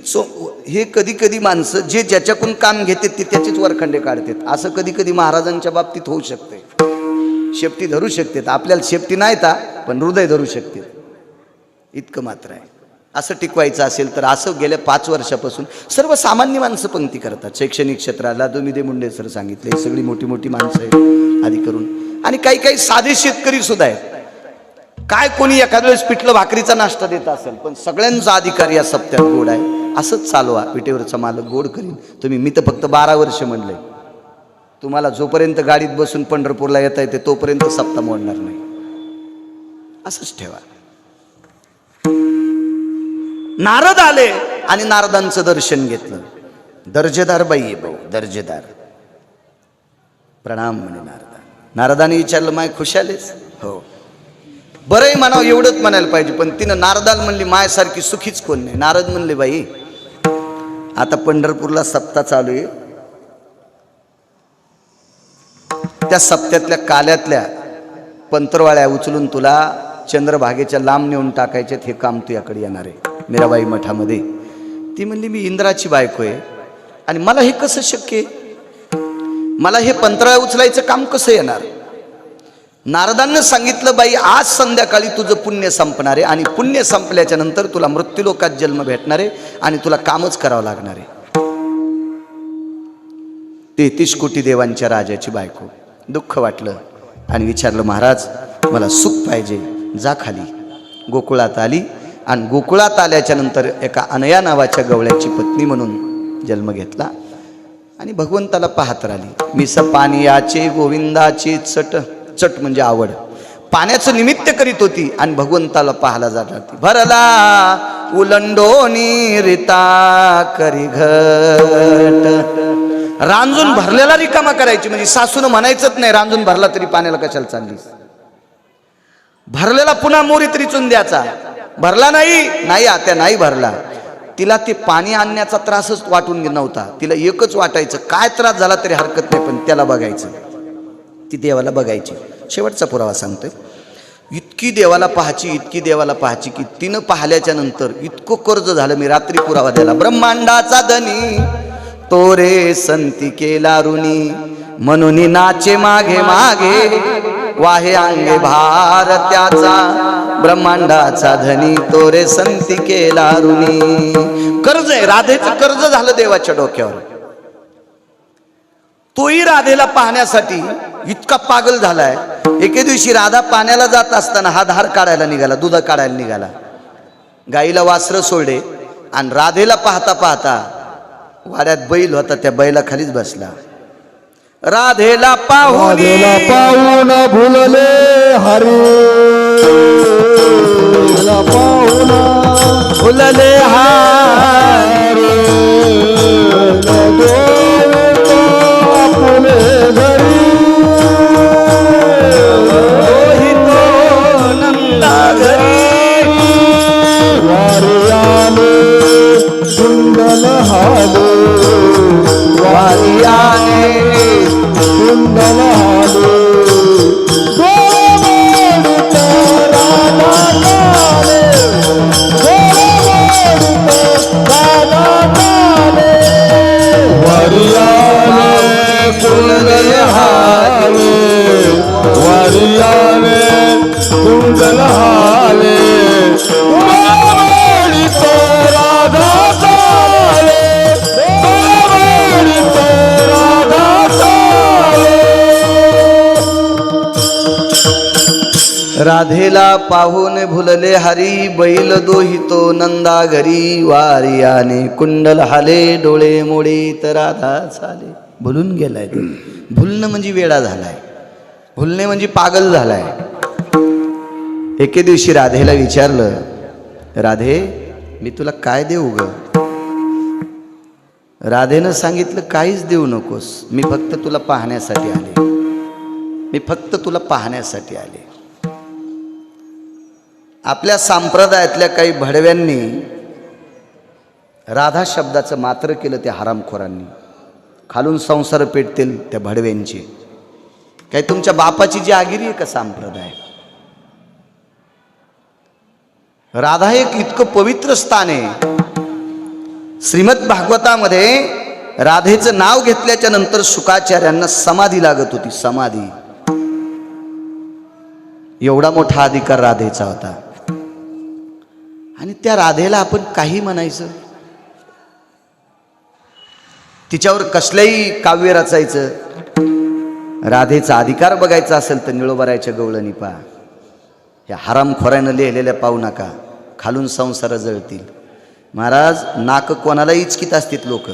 हे कधी कधी माणसं जे ज्याच्याकडून काम घेतात ते त्याचेच वरखंडे काढतात. असं कधी कधी महाराजांच्या बाबतीत होऊ शकते. शेपटी धरू शकतात, आपल्याला शेपटी नाही ता पण हृदय धरू शकते, इतकं मात्र आहे. असं टिकवायचं असेल तर असं गेल्या 5 वर्षापासून सर्वसामान्य माणसं पंक्ती करतात. शैक्षणिक क्षेत्राला दोमिदे मुंडे सर सांगितले, सगळी मोठी मोठी माणसं आहेत आधी करून, आणि काही काही साधे शेतकरी सुद्धा आहेत. काय कोणी एखाद्या वेळेस पिठलं भाकरीचा नाश्ता देत असेल, पण सगळ्यांचा अधिकार या सप्त्यात गोड आहे. असंच चालवा. पिठेवरचा मालक गोड करीन. तुम्ही, मी तर फक्त 12 वर्ष म्हणलंय. तुम्हाला जोपर्यंत गाडीत बसून पंढरपूरला येता येते तोपर्यंत सप्ताह मोडणार नाही. असंच ठेवा. नारद आले आणि नारदांचं दर्शन घेतलं. दर्जेदार बाई आहे भाऊ, दर्जेदार. प्रणाम म्हणे नारदा. नारदाने विचारलं, माय खुशालेस? हो. बरंही म्हणावं एवढंच म्हणायला पाहिजे, पण तिनं नारदाला म्हणली मायासारखी सुखीच कोण नाही. नारद म्हणले, बाई आता पंढरपूरला सप्ताह चालू आहे, त्या सप्त्यातल्या काल्यातल्या पंतरवाळ्या उचलून तुला चंद्रभागेच्या लांब नेऊन टाकायच्यात. हे काम तुझ्याकडे येणार आहे मीराबाई मठामध्ये. ती म्हणली, मी इंद्राची बायको आहे आणि मला हे कसं शक्य आहे? मला हे पंतरवाळ्या उचलायचं काम कसं येणार? नारदांना सांगितलं, बाई आज संध्याकाळी तुझं पुण्य संपणार आहे आणि पुण्य संपल्याच्या नंतर तुला मृत्यूलोकात जन्म भेटणार आहे आणि तुला कामच करावं लागणार आहे. 33 कोटी देवांच्या राजाची बायको. दुःख वाटलं आणि विचारलं, महाराज मला सुख पाहिजे, जा खाली. गोकुळात आली आणि गोकुळात आल्याच्या नंतर एका अनया नावाच्या गवळ्याची पत्नी म्हणून जन्म घेतला आणि भगवंताला पाहत राहिली. मिस पानियाचे गोविंदाची चट, चट म्हणजे आवड, पाण्याचं निमित्त करीत होती आणि भगवंताला पाहायला जात होती. भरला उलंडोनी रिता करी घट. रांजून भरलेला रिकामा करायची, म्हणजे सासून म्हणायचंच नाही रांजून भरला तरी पाण्याला कशाला चाललीस. भरलेला पुन्हा मोरीत रिचून द्यायचा. भरला नाही आत्या नाही भरला. तिला ते पाणी आणण्याचा त्रासच वाटून नव्हता, तिला एकच वाटायचं काय त्रास झाला तरी हरकत नाही पण त्याला बघायचं, ती देवाला बघायची. शेवटचा पुरावा सांगतोय. इतकी देवाला पाहायची, इतकी देवाला पाहायची की तिनं पाहिल्याच्या नंतर इतकं कर्ज झालं. मी रात्री पुरावा द्याला. ब्रह्मांडाचा धनी तोरे संती केला ऋणी, म्हणून नाचे मागे मागे वाहे अंगे भार त्याचा. ब्रह्मांडाचा धनी तोरे संती केला ऋणी. कर्ज आहे, राधेचं कर्ज झालं देवाच्या डोक्यावर. तोही राधेला पाहण्यासाठी इतका पागल झालाय. एके दिवशी राधा पाण्याला जात असताना हा धार काढायला निघाला, दूध काढायला निघाला. गाईला वासरं सोडे आणि राधेला पाहता पाहता वाड्यात बैल होता, त्या बैला खालीच बसला. राधेला पाहून भुलले हरे, पाहून भुलले हरे. आपले घरी नंदा घरी वारियाने कुंडल हाले, वारियाने कुंडल हाले. राधेला पाहून भुलले हरी, बैल दोहितो नंदा घरी. वारियाने कुंडल हाले, डोळे मोडे तर राधा चाले. भुलून गेलाय ते. भुलणं म्हणजे वेडा झालाय, भुलणे म्हणजे पागल झालाय. एके दिवशी राधेला विचारलं, राधे मी तुला काय देऊ ग? राधेनं सांगितलं, काहीच देऊ नकोस, मी फक्त तुला पाहण्यासाठी आले, मी फक्त तुला पाहण्यासाठी आले. आपल्या संप्रदायातल्या काही भडव्यांनी राधा शब्दाचं मात्र केलं त्या हरामखोरांनी. खालून संसार पेटतील त्या भडव्यांचे. काय तुमच्या बापाची जी आगिरी आहे का संप्रदाय? राधा एक इतकं पवित्र स्थान आहे. श्रीमद भागवतामध्ये राधेचं नाव घेतल्याच्या नंतर शुकाचार्यांना समाधी लागत होती. समाधी. एवढा मोठा अधिकार राधेचा होता. आणि त्या राधेला आपण काही म्हणायचं, तिच्यावर कसलंही काव्य रचायचं. राधेचा अधिकार बघायचा असेल तर निळोबारायच्या गवळणी पहा. या हरामखोरानं लिहिलेल्या पाहू नका. खालून संसार जळतील. महाराज, नाक कोणाला इचकीत असतात लोक.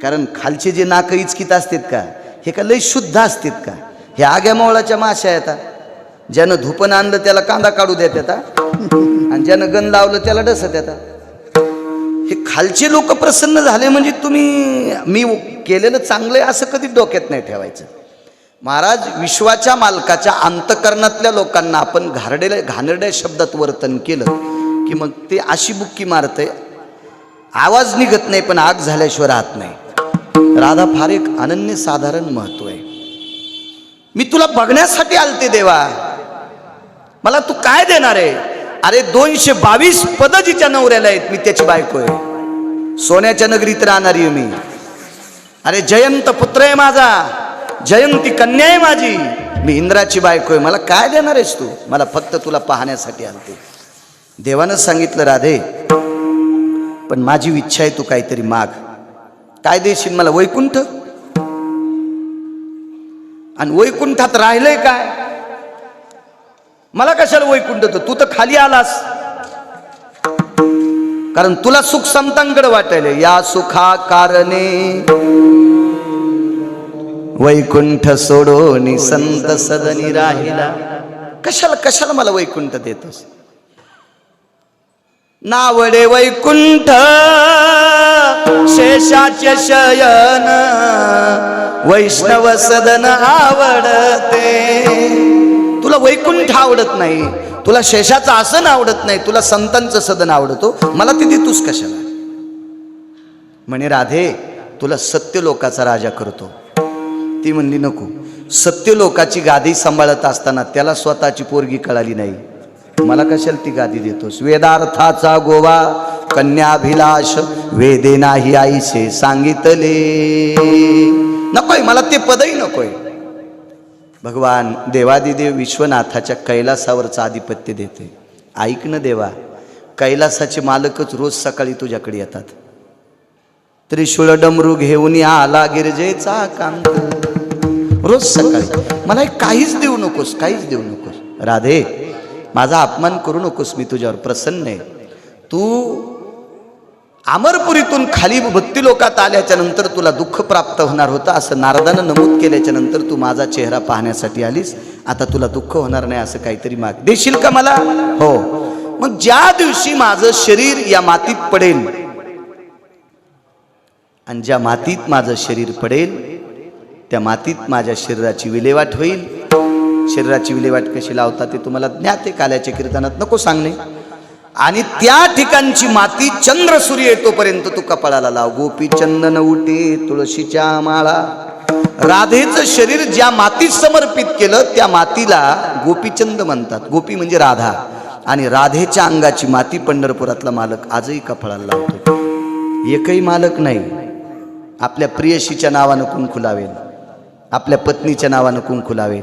कारण खालचे जे नाक इचकीत असतात का, हे का लय शुद्ध असतात का? हे आग्या मोळाच्या माश्या येतात. ज्यानं धुपन आणलं त्याला कांदा काढू देत येतात, आणि ज्यानं गण लावलं त्याला डसत येतात. हे खालचे लोक प्रसन्न झाले म्हणजे तुम्ही मी केलेलं चांगलं आहे असं कधी डोक्यात नाही ठेवायचं. महाराज, विश्वाच्या मालकाच्या अंतकरणातल्या लोकांना आपण घाणेरड्या शब्दात वर्तन केलं की मग ते अशी बुक्की मारते, आवाज निघत नाही पण आग झाल्याशिवाय राहत नाही. राधा फार एक अनन्यसाधारण महत्व आहे. मी तुला बघण्यासाठी आलते देवा, मला तू काय देणार आहे? अरे 222 पद जिच्या नवऱ्याला आहेत, मी त्याची बायको आहे. सोन्याच्या नगरीत राहणारी आहे मी. अरे जयंत पुत्र आहे माझा, जयंती कन्या आहे माझी, मी इंद्राची बायको आहे. मला काय देणार आहेस तू? मला फक्त तुला पाहण्यासाठी आलते. देवानं सांगितलं, राधे पण माझी इच्छा आहे, तू काहीतरी माग. काय देशील मला? वैकुंठ. आणि वैकुंठात राहिलंय काय? मला कशाला वैकुंठ? तू तर खाली आलास, कारण तुला सुख संतांकडे वाटायला. या सुखा कारणे वैकुंठ सोडोनी संत सदनी राहिला. कशाला मला वैकुंठ देतोस? नावडे वैकुंठ शेषाचे शयन, वैष्णव सदन आवडते. तुला वैकुंठ आवडत नाही, तुला शेषाचं आसन आवडत नाही, तुला संतांचं सदन आवडतो, मला ते देतोस कशाला? म्हणे, राधे तुला सत्य लोकाचा राजा करतो. ती म्हणली, नको. सत्य लोकाची गादी सांभाळत असताना त्याला स्वतःची पोरगी कळाली नाही, मला कशाला ती गादी देतोस? वेदार्थाचा गोवा कन्याभिलाष, वेदे नाही आईसे सांगितले. नकोय मला ते पदही नकोय. भगवान देवादिदेव विश्वनाथाच्या कैलासावरचं आधिपत्य देते. ऐक न देवा, कैलासाचे मालकच रोज सकाळी तुझ्याकडे येतात. त्रिशूळ डमरू घेऊन आला गिरजेचा कांत. रोज सकाळी. मला काहीच देऊ नकोस, काहीच देऊ नकोस. राधे माझा अपमान करू नकोस, मी तुझ्यावर प्रसन्न आहे. तू अमरपुरीतून खाली भक्ती लोकात आल्याच्या नंतर तुला दुःख प्राप्त होणार होतं असं नारदानं नमूद केल्याच्या नंतर तू माझा चेहरा पाहण्यासाठी आलीस. आता तुला दुःख होणार नाही असं काहीतरी माग. देशील का मला? हो. मग ज्या दिवशी माझं शरीर या मातीत पडेल, आणि ज्या मातीत माझं शरीर पडेल त्या मातीत माझ्या शरीराची विल्हेवाट होईल. शरीराची विल्हेवाट कशी लावतात ते तुम्हाला ज्ञात आहे, काल्याच्या कीर्तनात, नको सांगणे. आणि त्या ठिकाणची माती चंद्र सूर्य येतोपर्यंत तू कपाळाला लाव. गोपी चंदन उठे तुळशीच्या माळा. राधेचं शरीर ज्या मातीत समर्पित केलं त्या मातीला गोपीचंद म्हणतात. गोपी म्हणजे राधा. आणि राधेच्या अंगाची माती पंढरपुरातला मालक आजही कपाळाला लावतो. एकही मालक नाही आपल्या प्रियशीच्या नावानं कुंकू लावेल, आपल्या पत्नीच्या नावानं कुंकू लावेल,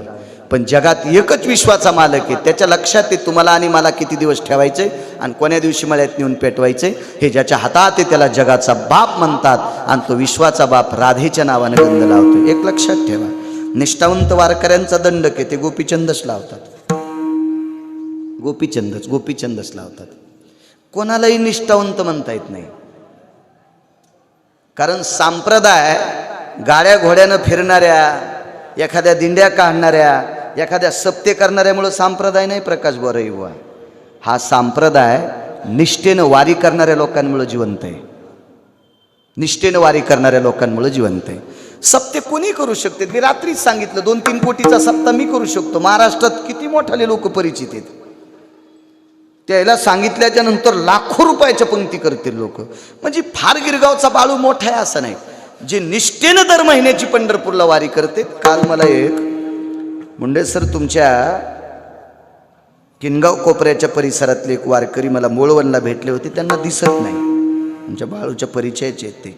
पण जगात एकच विश्वाचा मालक आहे. त्याच्या लक्षात आहे तुम्हाला आणि मला किती दिवस ठेवायचे आणि कोण्या दिवशी मळ्यात नेऊन पेटवायचे. हे ज्याच्या हातात आहे त्याला जगाचा बाप म्हणतात. आणि तो विश्वाचा बाप राधेच्या नावानं गंध लावतो. एक लक्षात ठेवा, निष्ठावंत वारकऱ्यांचा दंडक आहे ते गोपीचंदच लावतात. गोपीचंदच लावतात. कोणालाही निष्ठावंत म्हणता येत नाही. कारण संप्रदाय गाड्या घोड्यानं फिरणाऱ्या, एखाद्या दिंड्या काढणाऱ्या, एखाद्या सप्ते करणाऱ्यामुळं संप्रदाय नाही प्रकाश बोरई बुवा. हा संप्रदाय निष्ठेनं वारी करणाऱ्या लोकांमुळे जिवंत आहे. निष्ठेनं वारी करणाऱ्या लोकांमुळे जिवंत आहे. सप्ते कोणी करू शकते. मी रात्रीच सांगितलं 2-3 कोटीचा सप्ता मी करू शकतो. महाराष्ट्रात किती मोठाले लोक परिचित आहेत. त्याला सांगितल्याच्या नंतर लाखो रुपयाच्या पंक्ती करतील लोक. म्हणजे फार गिरगावचा बाळू मोठा आहे असं नाही. जे निष्ठेनं दर महिन्याची पंढरपूरला वारी करते. काल मला एक मुंडे सर तुमच्या किनगाव कोपऱ्याच्या परिसरातले एक वारकरी मला मोळवणला भेटले होते. त्यांना दिसत नाही, तुमच्या बाळूच्या परिचयाचे आहेत ते.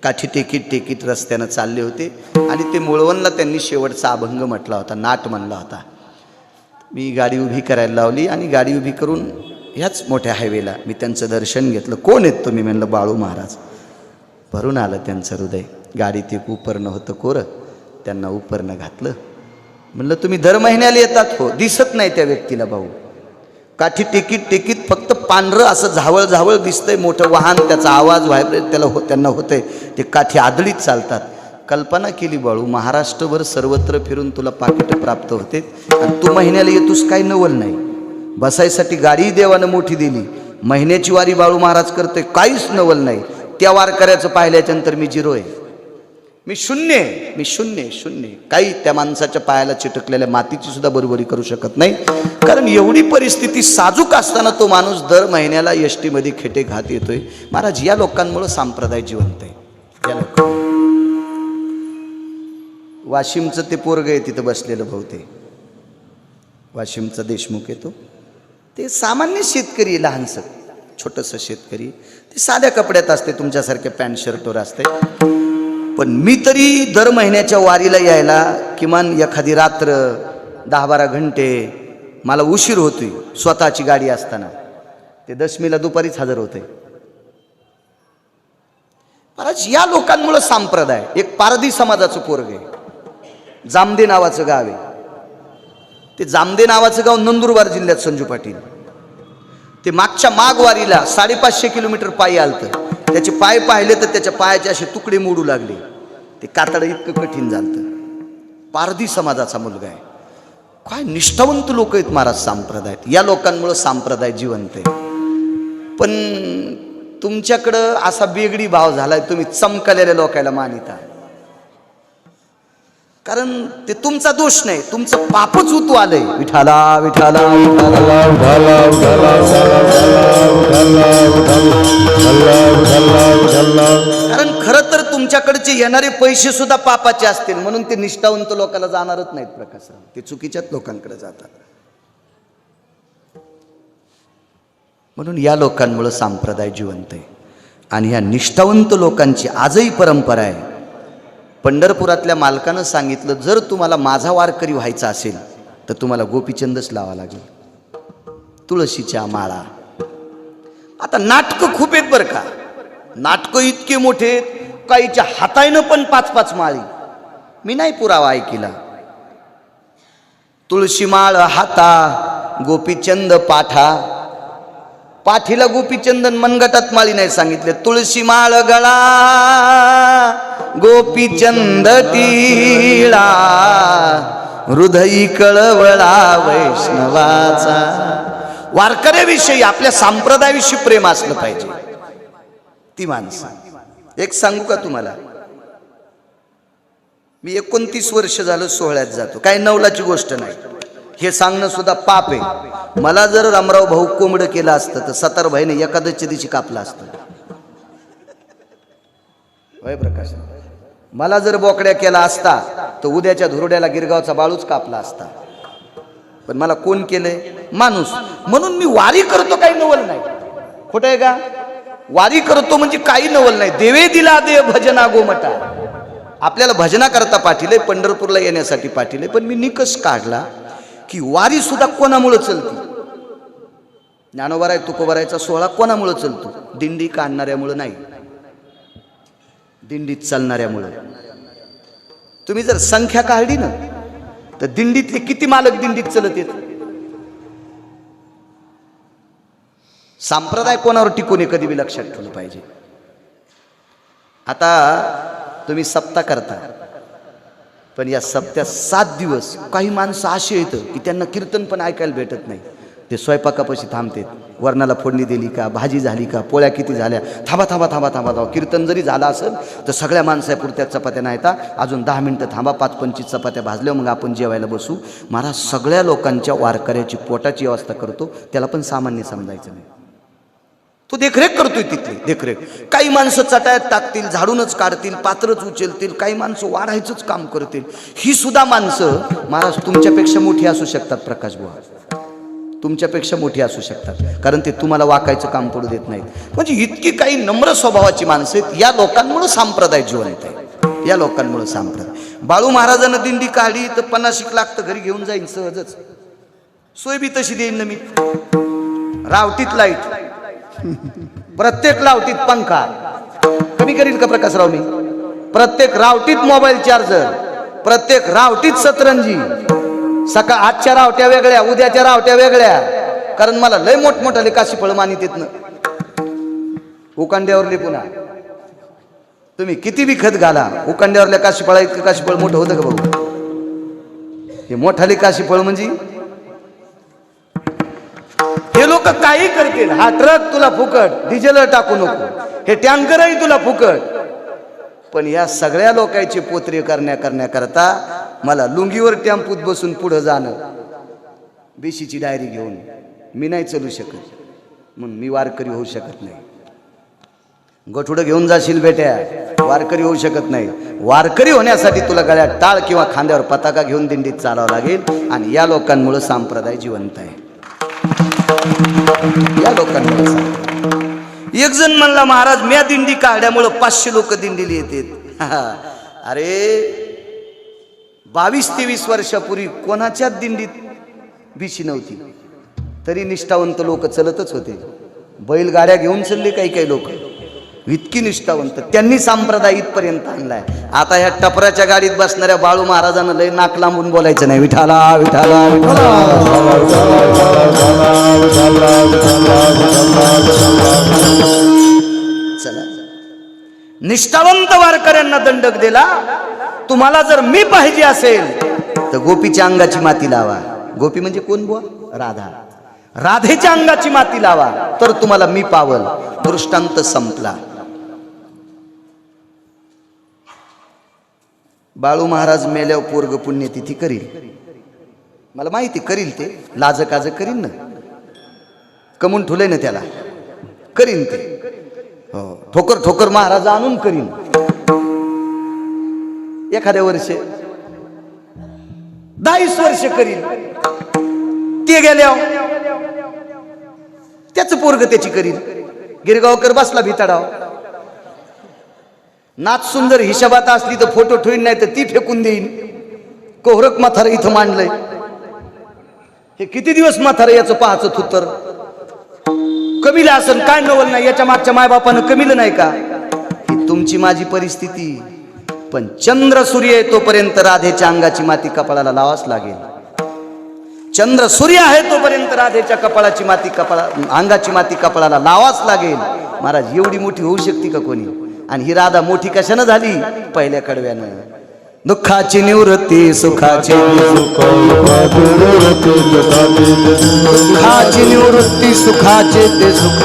काठी टेकीत रस्त्यानं चालले होते आणि ते मोळवणला त्यांनी शेवटचा अभंग म्हटला होता, नाट म्हणला होता. मी गाडी उभी करायला लावली आणि गाडी उभी करून ह्याच मोठ्या हायवेला मी त्यांचं दर्शन घेतलं. कोण आहेत तुम्ही म्हणलं बाळू महाराज. भरून आलं त्यांचं हृदय. गाडीत एक उपरणं होतं कोरं, त्यांना उपरणं घातलं. म्हणलं तुम्ही दर महिन्याला येतात? हो. दिसत नाही त्या व्यक्तीला भाऊ. काठी टेकीत फक्त पांढरं असं झावळ दिसतंय मोठं वाहन, त्याचा आवाज व्हायब्रेट त्यांना होतंय. ते काठी आदळीत चालतात. कल्पना केली बाळू, महाराष्ट्रभर सर्वत्र फिरून तुला पाकिट प्राप्त होते आणि तू महिन्याला येतोस, काही नवल नाही. बसायसाठी गाडी देवानं मोठी दिली. महिन्याची वारी बाळू महाराज करतोय, काहीच नवल नाही. त्या वारकऱ्याचं पाहिल्याच्यानंतर मी झिरो आहे, मी शून्य. काही त्या माणसाच्या पायाला चिटकलेल्या मातीची सुद्धा बरोबरी करू शकत नाही. कारण एवढी परिस्थिती साजूक असताना तो माणूस दर महिन्याला एसटी मध्ये खेटे घात येतोय. महाराज, या लोकांमुळे संप्रदाय जिवंत आहे. या लोक वाशिमचं ते पोरग आहे तिथं बसलेलं भाऊ, ते वाशिमचा देशमुख येतो. ते सामान्य शेतकरी आहे, लहानसं छोटंसं शेतकरी. ते साध्या कपड्यात असते, तुमच्यासारख्या पॅन्ट शर्टवर असते. पण मी तरी दर महिन्याच्या वारीला यायला किमान एखादी रात्र 10-12 घंटे मला उशीर होतोय स्वतःची गाडी असताना. ते दशमीला दुपारीच हजर होते. महाराज, या लोकांमुळे संप्रदाय. एक पारधी समाजाचं पोरग आहे, जामदे नावाचं गाव आहे. ते जामदे नावाचं गाव नंदुरबार जिल्ह्यात. संजू पाटील ते मागच्या माघवारीला 550 किलोमीटर पायी आलतं. त्याचे पाय पाहिले तर त्याच्या पायाचे असे तुकडे मोडू लागले. ते कातडं इतकं कठीण झालं. पारधी समाजाचा मुलगा आहे. काय निष्ठावंत लोक आहेत महाराज संप्रदायात. या लोकांमुळे संप्रदाय जिवंत आहे. पण तुमच्याकडं असा बेगडी भाव झालाय, तुम्ही चमकलेल्या लोकांना मानिता. कारण ते तुमचा दोष नाही, तुमचं पापच उतू आलंय. विठाला विठाला कारण खरं तर तुमच्याकडचे येणारे पैसे सुद्धा पापाचे असतील, म्हणून ते निष्ठावंत लोकांना जाणारच नाहीत प्रकाश. ते चुकीच्याच लोकांकडे जातात. म्हणून या लोकांमुळे संप्रदाय जिवंत आहे. आणि ह्या निष्ठावंत लोकांची आजही परंपरा आहे. पंढरपुरातल्या मालकानं सांगितलं, जर तुम्हाला माझा वारकरी व्हायचा असेल तर तुम्हाला गोपीचंदच लावा लागेल, तुळशीच्या माळा. आता नाटकं खूप आहेत बरं का. नाटकं इतके मोठे, काहीच्या हातायनं पण 5-5 माळी. मी नाही पुरावा ऐकिला. तुळशी माळ हाता, गोपीचंद पाठा. पाठीला गोपीचंदन, मनगटात माळी नाही सांगितले. तुळशी माळ गळा, गोपीचंद टिळा, हृदयी कळवळा वैष्णवाचा. वारकऱ्याविषयी, आपल्या संप्रदायाविषयी प्रेम असलं पाहिजे. ती माणसं. एक सांगू का तुम्हाला, मी 29 वर्ष झालं सोहळ्यात जातो. काही नवलाची गोष्ट नाही. हे सांगणं सुद्धा पाप आहे. मला जर रामराव भाऊ कोंबडं केलं असतं तर सतारभाईने एकादशीच्या दिवशी कापलं असतं. होय प्रकाश. मला जर बोकड्या केला असता तर उद्याच्या धुरड्याला गिरगावचा बाळूच कापला असता. पण मला कोण केलंय? माणूस. म्हणून मी वारी करतो, काही नवल नाही. खोटं आहे का? वारी करतो म्हणजे काही नवल नाही. देवे दिला देव भजना गोमटा. आपल्याला भजना करता पाठीले, पंढरपूरला येण्यासाठी पाठीले. पण मी निकष काढला की वारी सुद्धा कोणामुळे चलती. ज्ञानोबाराय तुकोबारायचा सोहळा कोणामुळे चलतो? दिंडी काढणाऱ्यामुळं नाही, दिंडीत चालणाऱ्यामुळं. तुम्ही जर संख्या काढली ना तर दिंडीतले किती मालक दिंडीत चलत येत. संप्रदाय कोणावर टिकून आहे कधी बी लक्षात ठेवलं पाहिजे. आता तुम्ही सप्ताह करता, पण या सप्त्यात 7 दिवस काही माणसं असे येतं की त्यांना कीर्तन पण ऐकायला भेटत नाही. ते स्वयंपाकापाशी थांबतात. वरणाला फोडणी दिली का, भाजी झाली का, पोळ्या किती झाल्या, थांबा थांबा थांबा थांबा थांबा. कीर्तन जरी झालं असेल तर सगळ्या माणसापुरत्या चपात्या नाही का, अजून 10 मिनटं थांबा, 5-25 चपात्या भाजल्या मग आपण जेवायला बसू. महाराज सगळ्या लोकांच्या वारकऱ्याची पोटाची व्यवस्था करतो, त्याला पण सामान्य समजायचं नाही. तो देखरेख करतोय तिथली देखरेख. काही माणसं चटायात टाकतील, झाडूनच काढतील, पात्रच उचलतील, काही माणसं वाढायचंच काम करतील. ही सुद्धा माणसं महाराज तुमच्यापेक्षा मोठी असू शकतात. प्रकाश बुवा तुमच्यापेक्षा मोठी असू शकतात, कारण ते तुम्हाला वाकायचं काम पडू देत नाहीत. म्हणजे इतकी काही नम्र स्वभावाची माणसं आहेत. या लोकांमुळे संप्रदाय जिवंत आहे, या लोकांमुळे संप्रदाय. बाळू महाराजांना दिंडी काढली तर 50 लाख तर घरी घेऊन जाईन सहजच. सोय बी तशी देईन ना मी. रावटीत लाईट, प्रत्येक रावटीत पंखा, कमी करील का प्रकाशराव मी? प्रत्येक रावटीत मोबाईल चार्जर, प्रत्येक रावटीत सतरंजी. सकाळ आजच्या रावट्या वेगळ्या, उद्याच्या रावट्या वेगळ्या, कारण मला लय मोठमोठाले काशीफळ मानित येत ना उकांड्यावरले. पुन्हा तुम्ही किती बी खत घाला, उकांड्यावरल्या काशीफळा इतकं काशीफळ मोठं होतं का भाऊ? हे मोठाले काशीफळ म्हणजे हे लोक काही करतील. हा ट्रक तुला फुकट, डिझेल टाकू नको, हे टँकरही तुला फुकट. पण या सगळ्या लोकांचे पोत्रे करण्याकरता मला लुंगीवर टेम्पूत बसून पुढे जाणं, बेशीची डायरी घेऊन मी नाही चालू शकत, म्हणून मी वारकरी होऊ शकत नाही. गठुडं घेऊन जाशील बेट्या, वारकरी होऊ शकत नाही. वारकरी होण्यासाठी तुला गळ्यात टाळ किंवा खांद्यावर पताका घेऊन दिंडीत चालावं लागेल. आणि या लोकांमुळे संप्रदाय जिवंत आहे, या लोकांमुळे. एक जण म्हणला महाराज म्या दिंडी काढल्यामुळं 500 लोक दिंडीला येतात. अरे 22-23 वर्षापूर्वी कोणाच्याच दिंडीत भिशी नव्हती, तरी निष्ठावंत लोक चलतच होते. बैलगाड्या घेऊन चालले काही काही लोक, इतकी निष्ठावंत. त्यांनी संप्रदाय इथपर्यंत आणलाय. आता ह्या टपराच्या गाडीत बसणाऱ्या बाळू महाराजांना लय नाक लांबून बोलायचं नाही, विठाला विठाला चला. निष्ठावंत वारकऱ्यांना दंडक दिला. तुम्हाला जर मी पाहिजे असेल तर गोपीच्या अंगाची माती लावा. गोपी म्हणजे कोण बुवा? राधा. राधेच्या अंगाची माती लावा तर तुम्हाला मी पावल. दृष्टांत संपला. बाळू महाराज मेल्यावर पोरग पुण्यतिथी करील, मला माहिती करील. ते लाज काज करीन ना, कमून ठुले ना त्याला, करीन ते. हो, ठोकर ठोकर महाराज आणून करीन. एखाद्या वर्ष 22 वर्ष करील. ते गेल्यावर त्याच पोरग त्याची करील. गिरगावकर बसला भिताडाव. नाच सुंदर हिशोबात असली तर फोटो ठेवीन, नाही तर ती फेकून देईन. कोहरक म्हातारं इथं मांडलंय. हे किती दिवस म्हातारं याचं पाहाचं थुत्तर. कमीला असन काय नवल नाही, याच्या मागच्या मायबापानं कमीलं नाही का? ही तुमची माझी परिस्थिती. पण चंद्र सूर्य आहे तोपर्यंत राधेच्या अंगाची माती कपाळाला लावाच लागेल. चंद्र सूर्य आहे तोपर्यंत राधेच्या कपाळाची माती अंगाची माती कपाळाला लावाच लागेल. महाराज एवढी मोठी होऊ शकते का कोणी? आणि ही राधा मोठी कशानं झाली? पहिल्या कडव्यानं. दुःखाची निवृत्ती सुखाची, दुःखाची निवृत्ती सुखाचे ते सुख,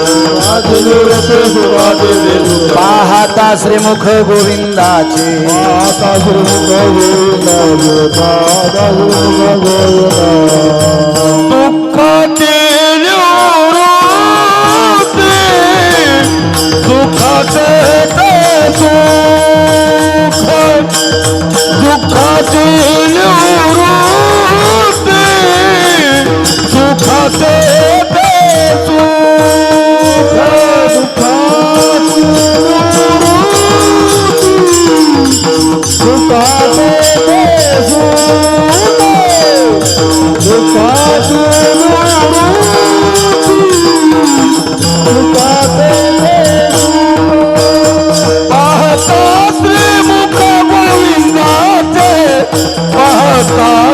पाहता श्रीमुख गोविंदाचे, दुःखाचे सुखाचे दुःखाचे निवृत्ती सुखाचे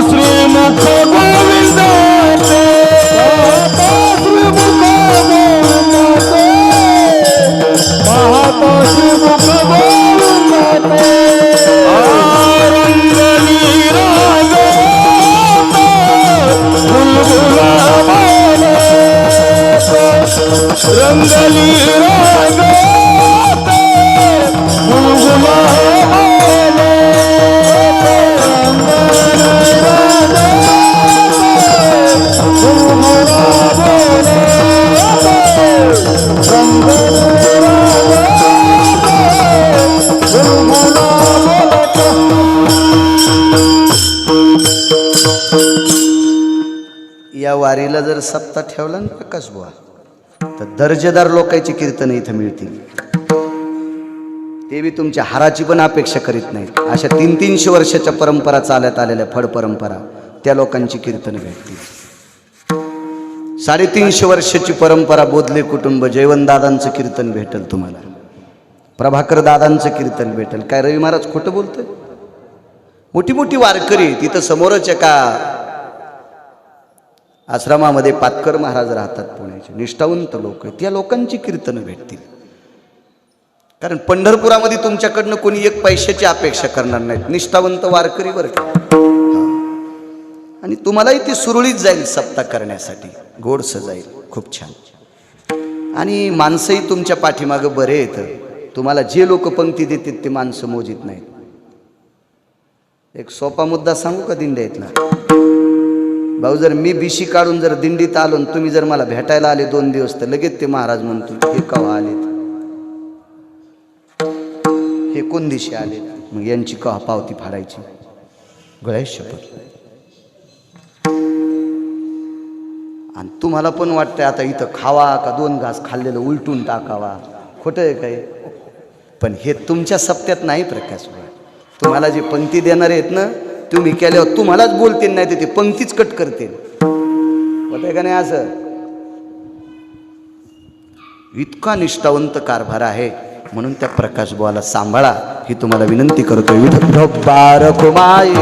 श्रीमुख गोविंदाचे, श्रीमुख गोविंदाचे, पाहता श्रीमुख गोविंदाचे. रंगली राग बुलबुला या वारीला जर सप्ताह ठेवला ना प्रकाश बुवा, तर दर्जेदार लोकांची कीर्तन इथं मिळतील. ते बी तुमच्या हाराची पण अपेक्षा करीत नाहीत. अशा 300-300 वर्षाच्या परंपरा चालत आलेल्या फड परंपरा, त्या लोकांची कीर्तन भेटतील. 350 वर्षाची परंपरा बोधले कुटुंब, जयवंतदादांचं कीर्तन भेटेल तुम्हाला, प्रभाकर दादांचं कीर्तन भेटेल. काय रवी महाराज खोटं बोलतोय? मोठी मोठी वारकरी तिथं समोरच एका आश्रमामध्ये पातकर महाराज राहतात, पुण्याचे निष्ठावंत लोक आहेत, त्या लोकांची कीर्तनं भेटतील. कारण पंढरपुरामध्ये तुमच्याकडनं कोणी एक पैशाची अपेक्षा करणार नाहीत, निष्ठावंत वारकरी बरं का. आणि तुम्हालाही ती सुरळीत जाईल सप्ताह करण्यासाठी, गोडसं जाईल, खूप छान. आणि माणसंही तुमच्या पाठीमागं बरे येतं. तुम्हाला जे लोक पंक्ती देतात ते माणसं मोजित नाहीत. एक सोपा मुद्दा सांगू का दिंड्यातला? भाऊ, जर मी बिशी काढून जर दिंडीत आलो आणि तुम्ही जर मला भेटायला आले 2 दिवस, तर लगेच ते महाराज म्हणतो हे कवा आलेत, हे कोण दिशे आले, मग यांची कवा पावती फाडायची, गळ्यात शपथ. आणि तुम्हाला पण वाटतंय आता इथं खावा का 2 घास खाल्लेलं उलटून टाकावा, खोटं आहे काय? पण हे तुमच्या सप्त्यात नाही प्रकाश. तुम्हाला जे पंक्ती देणार आहेत ना, तुम्ही केल्यावर तुम्हालाच बोलतील, नाही तर ते पंक्तीच कट करतील. होतंय का नाही असं? इतका निष्ठावंत कारभार आहे. म्हणून त्या प्रकाश बुवाला सांभाळा ही तुम्हाला विनंती करतो. विठोबा रखुमाई